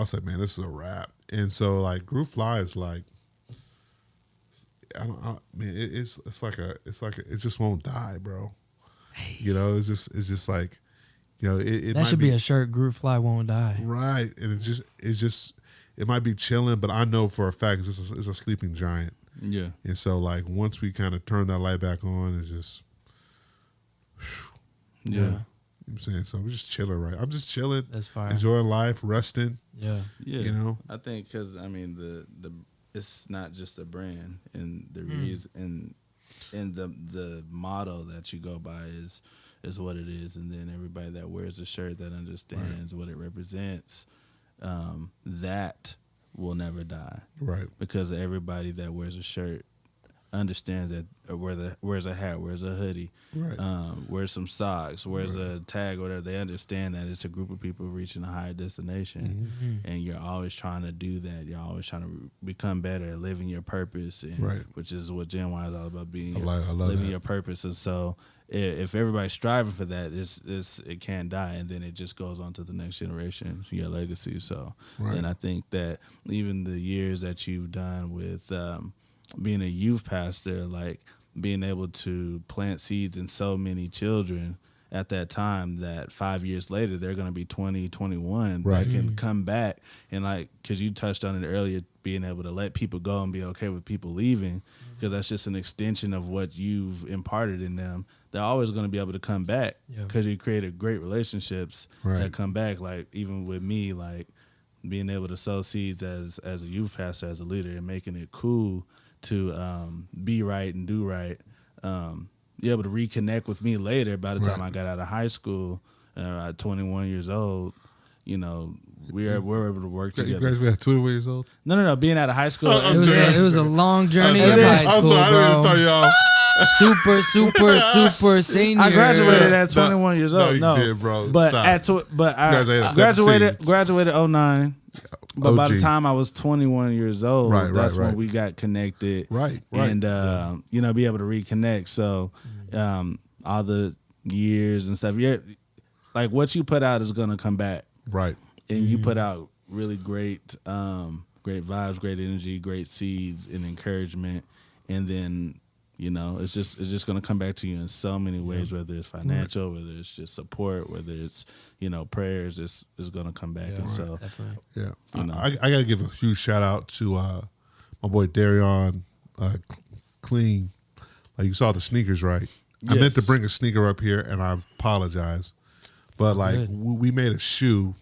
said, man, this is a wrap. And so like, GRPFLY is like, it just won't die, bro. Hey. It's just like. That should be a shirt. GRPFLY won't die. Right, and it might be chilling, but I know for a fact it's a sleeping giant. Yeah, and so like once we kind of turn that light back on, it's just, yeah. You know what I'm saying, so we're just chilling, right? I'm just chilling. That's fine. Enjoying life, resting. Yeah. I think because I mean the it's not just a brand, and the reason and the motto that you go by is what it is, and then everybody that wears a shirt that understands what it represents, that will never die, right? Because everybody that wears a shirt understands that, wears a hat, wears a hoodie, right? Wears some socks, wears a tag, whatever. They understand that it's a group of people reaching a higher destination, and you're always trying to do that. You're always trying to become better, living your purpose, and which is what GNWY is all about, living your purpose. And so, if everybody's striving for that, it can't die, and then it just goes on to the next generation, your legacy. So, and I think that even the years that you've done with being a youth pastor, like being able to plant seeds in so many children at that time, that 5 years later they're going to be 20, 21, that can come back, and like, because you touched on it earlier, being able to let people go and be okay with people leaving, because that's just an extension of what you've imparted in them. They're always going to be able to come back because you created great relationships that come back. Like even with me, like being able to sow seeds as a youth pastor, as a leader, and making it cool to be right and do right. Be able to reconnect with me later. By the time I got out of high school, at 21 years old, we're able to work together. You graduated at 21 years old? No. Being out of high school, it was a long journey of high school, I didn't tell y'all. super senior. I graduated at 21 years old. No, you did, bro. But Stop. I graduated 09. But by the time I was 21 years old, that's when we got connected. Right. And, be able to reconnect. So all the years and stuff, like what you put out is going to come back. Right. And you put out really great vibes, great energy, great seeds and encouragement. And then, it's just going to come back to you in so many ways, whether it's financial, whether it's just support, whether it's, prayers, it's going to come back. And so, I got to give a huge shout out to my boy Darion Clean. Like you saw the sneakers, right? Yes. I meant to bring a sneaker up here, and I apologize. But like we made a shoe,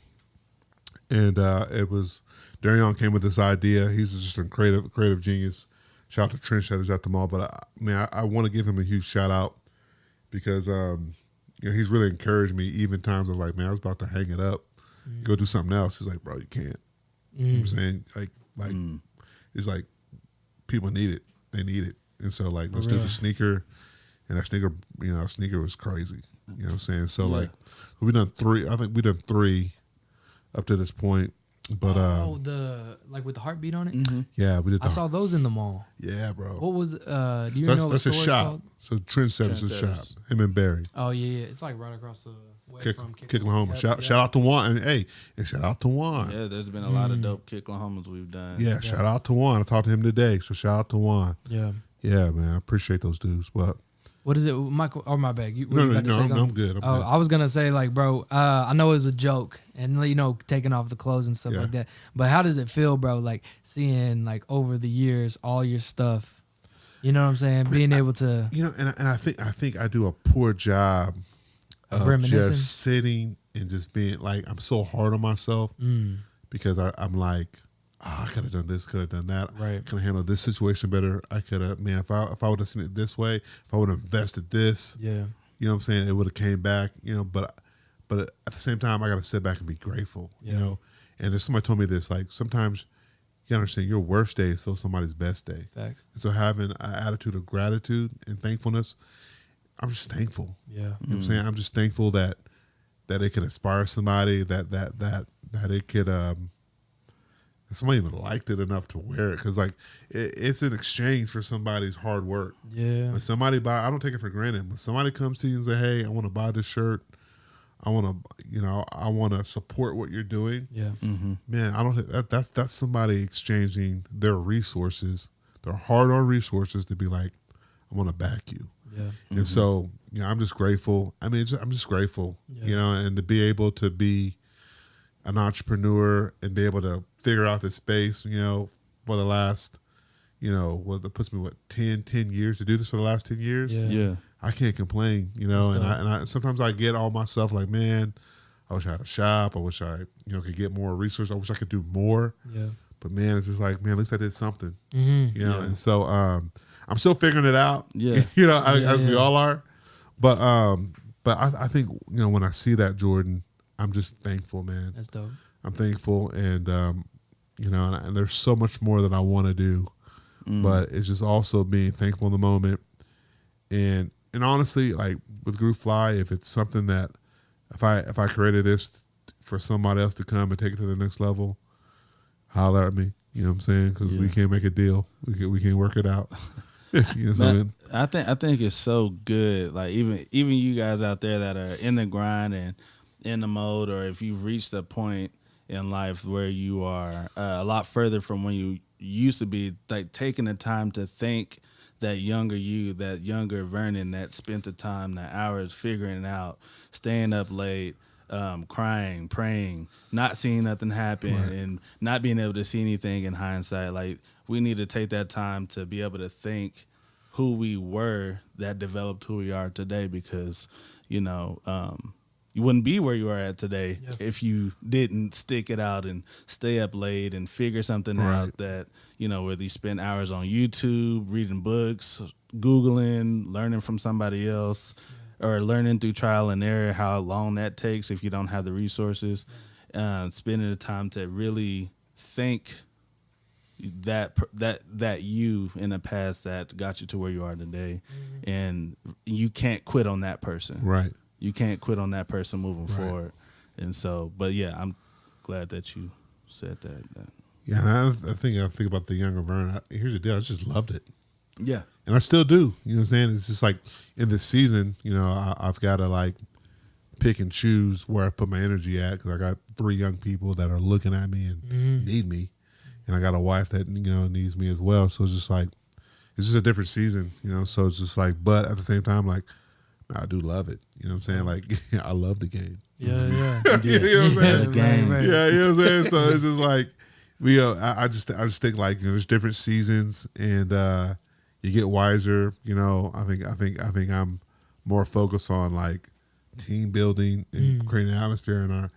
and it was Darion came with this idea. He's just a creative genius. Shout out to Trendsetters at the mall, but I want to give him a huge shout out because he's really encouraged me. Even times of like, man, I was about to hang it up, go do something else. He's like, bro, you can't. You know what I'm saying? Like it's like people need it, they need it, and so like let's do the sneaker, and that sneaker was crazy. You know what I'm saying? So like we done 3. I think we done 3 up to this point. But the like with the heartbeat on it. Yeah, we did. I saw those in the mall. Yeah, bro. What was? Do you know what that's the a shop? called? So Trendsetters is a shop. Him and Barry. Oh yeah. It's like right across the way from Kicklahoma. Shout out to Juan, and shout out to Juan. Yeah, there's been a lot of dope Kicklahomas we've done. Yeah, shout out to Juan. I talked to him today, so shout out to Juan. Yeah, man. I appreciate those dudes. But what is it, Michael? Or my bag? No, I'm good. I was gonna say like, bro, I know it was a joke, and taking off the clothes and stuff like that. But how does it feel, bro? Like seeing like over the years all your stuff. You know what I'm saying? Being able to, and I think I do a poor job of just sitting and just being like, I'm so hard on myself because I'm like, I could have done this, could have done that. Right. Could have handled this situation better. I could have, man, if I would have seen it this way, if I would have invested this, you know what I'm saying, it would have came back, but at the same time, I got to sit back and be grateful, And if somebody told me this, like sometimes you understand your worst day is still somebody's best day. Facts. And so having an attitude of gratitude and thankfulness, I'm just thankful. Yeah. You know what I'm saying? I'm just thankful that it can inspire somebody, that it could somebody even liked it enough to wear it, because like it's an exchange for somebody's hard work. Yeah. When somebody I don't take it for granted. When somebody comes to you and say, "Hey, I want to buy this shirt. I want to support what you're doing." Yeah. Man, I don't. That's somebody exchanging their resources, their hard-earned resources, to be like, "I want to back you." Yeah. And so, I'm just grateful. I mean, I'm just grateful, and to be able to be an entrepreneur and be able to figure out this space, for the last, that puts me 10 years to do this for the last 10 years. Yeah. I can't complain, and I sometimes I get all myself like, man, I wish I had a shop. I wish I, could get more resources. I wish I could do more. Yeah. But man, it's just like, man, at least I did something, Yeah. And so, I'm still figuring it out. Yeah. As we all are. But I think, when I see that, Jordan, I'm just thankful, man. That's dope. I'm thankful, and and there's so much more that I want to do, but it's just also being thankful in the moment, and honestly, like with GRPFLY, if it's something that if I created this for somebody else to come and take it to the next level, holler at me. You know what I'm saying? Because we can't make a deal. We can work it out. You know what I mean? I think it's so good. Like even you guys out there that are in the grind and in the mode, or if you've reached a point in life where you are a lot further from when you used to be, like taking the time to thank that younger you, that younger Vernon that spent the time, the hours figuring it out, staying up late, crying, praying, not seeing nothing happen, and not being able to see anything in hindsight. Like, we need to take that time to be able to think who we were that developed who we are today, because, you wouldn't be where you are at today if you didn't stick it out and stay up late and figure something out that, whether you spend hours on YouTube, reading books, Googling, learning from somebody else, or learning through trial and error, how long that takes if you don't have the resources, spending the time to really think that you in the past that got you to where you are today, and you can't quit on that person. Right. You can't quit on that person moving forward. And so, but yeah, I'm glad that you said that. Yeah, and I think about the younger Vernon. Here's the deal. I just loved it. Yeah. And I still do. You know what I'm saying? It's just like in this season, I've got to like pick and choose where I put my energy at, because I got 3 young people that are looking at me and need me. And I got a wife that, needs me as well. So it's just like, it's just a different season, So it's just like, but at the same time, like, I do love it. You know what I'm saying? Like, I love the game. Yeah. You know what I'm saying? The game. Right. Yeah, you know what I'm saying? So it's just like, I just think like, there's different seasons, and you get wiser. I think I'm more focused on like team building and creating an atmosphere in our,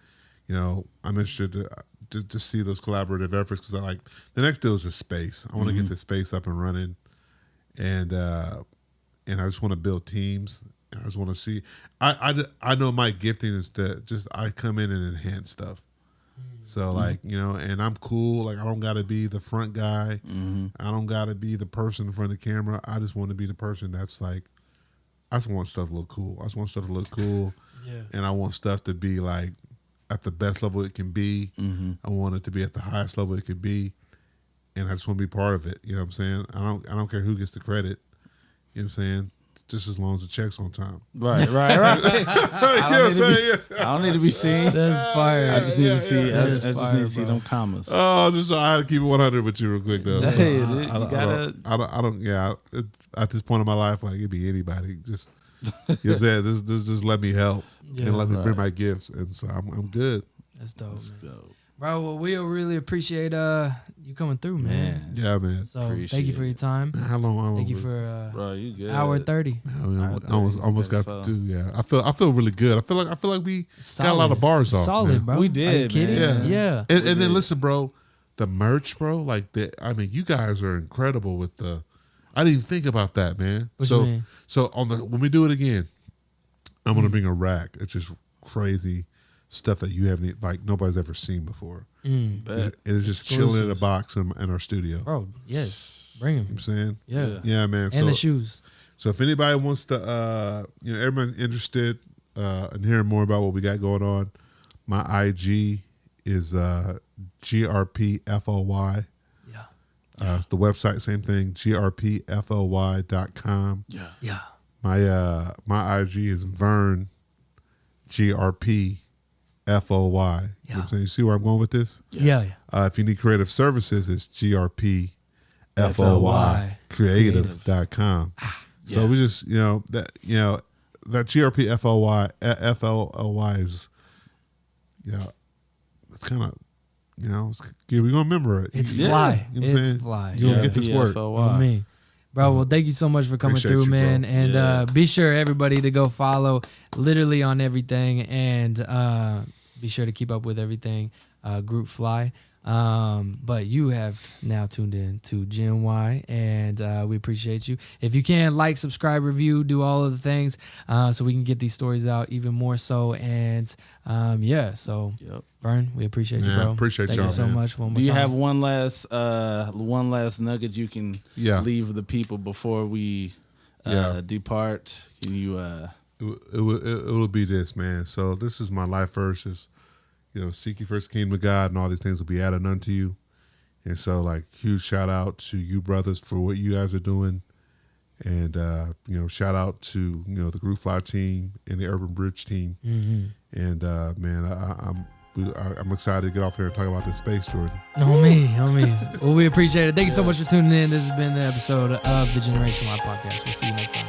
I'm interested to see those collaborative efforts, because I like the next deal is just space. I want to get the space up and running, and I just want to build teams. I just want to see. I know my gifting is to just I come in and enhance stuff. So like and I'm cool. Like I don't got to be the front guy. I don't got to be the person in front of the camera. I just want to be the person that's like, I just want stuff to look cool. I just want stuff to look cool. Yeah. And I want stuff to be like at the best level it can be. I want it to be at the highest level it could be, and I just want to be part of it. You know what I'm saying? I don't care who gets the credit. You know what I'm saying? Just as long as the check's on time. Right. I don't need to be seen. That's fire. I just need to see. I That's just fire, need to see bro. them commas. Oh, I had to keep it 100 with you real quick though. Hey, So you gotta. I don't. Yeah. At this point in my life, like it'd be anybody. Just you know what I'm saying? Just let me help and let me bring my gifts, and so I'm good. That's dope, Let's man. go. Bro, well, we really appreciate you coming through, man. Yeah, man. So thank you for your time. How long? Thank you for Bro, you good? hour 30. Almost got to 2. Yeah, I feel really good. I feel like we Solid. got a lot of bars off. Solid, man. bro. We Are you did, kidding? man. Yeah. And then listen, bro, the merch, bro. Like you guys are incredible with the. I didn't even think about that, man. What you mean? So when we do it again, I'm gonna bring a rack. It's just crazy stuff that you haven't, like, nobody's ever seen before. It's just chilling in a box in our studio. Bro, yes. Bring him. You know what I'm saying? Yeah. Yeah, man. And the shoes. So if anybody wants to, everyone interested in hearing more about what we got going on, my IG is GRPFLY. The website, same thing, GRPFLY.com. Yeah. My IG is Vern GRPFOY. You know what I'm saying? You see where I'm going with this? Yeah. If you need creative services, it's GRPFOY creative.com. So we just, that GRPFOY is, it's kind of, we're going to remember it. It's fly. You know what I'm saying? Fly. You're going to get this work. Me. Bro, well, thank you so much for coming through, you, man. bro. And be sure, everybody, to go follow literally on everything. And be sure to keep up with everything, GRPFLY. But you have now tuned in to GNWY, and we appreciate you. If you can, like, subscribe, review, do all of the things so we can get these stories out even more so. And so Vern, we appreciate you, bro. Appreciate Thank y'all, you so man. much. One more Do you time. have one last nugget you can leave the people before we depart? Can you? It will be this, man. So this is my life verses. Seek ye first the kingdom of God, and all these things will be added unto you. And so, like, huge shout out to you brothers for what you guys are doing. And, shout out to, the GRPFLY team and the Urban Bridge team. And, man, I'm excited to get off here and talk about this space, Jordan. On me. Well, we appreciate it. Thank you so much for tuning in. This has been the episode of the Generation Y podcast. We'll see you next time.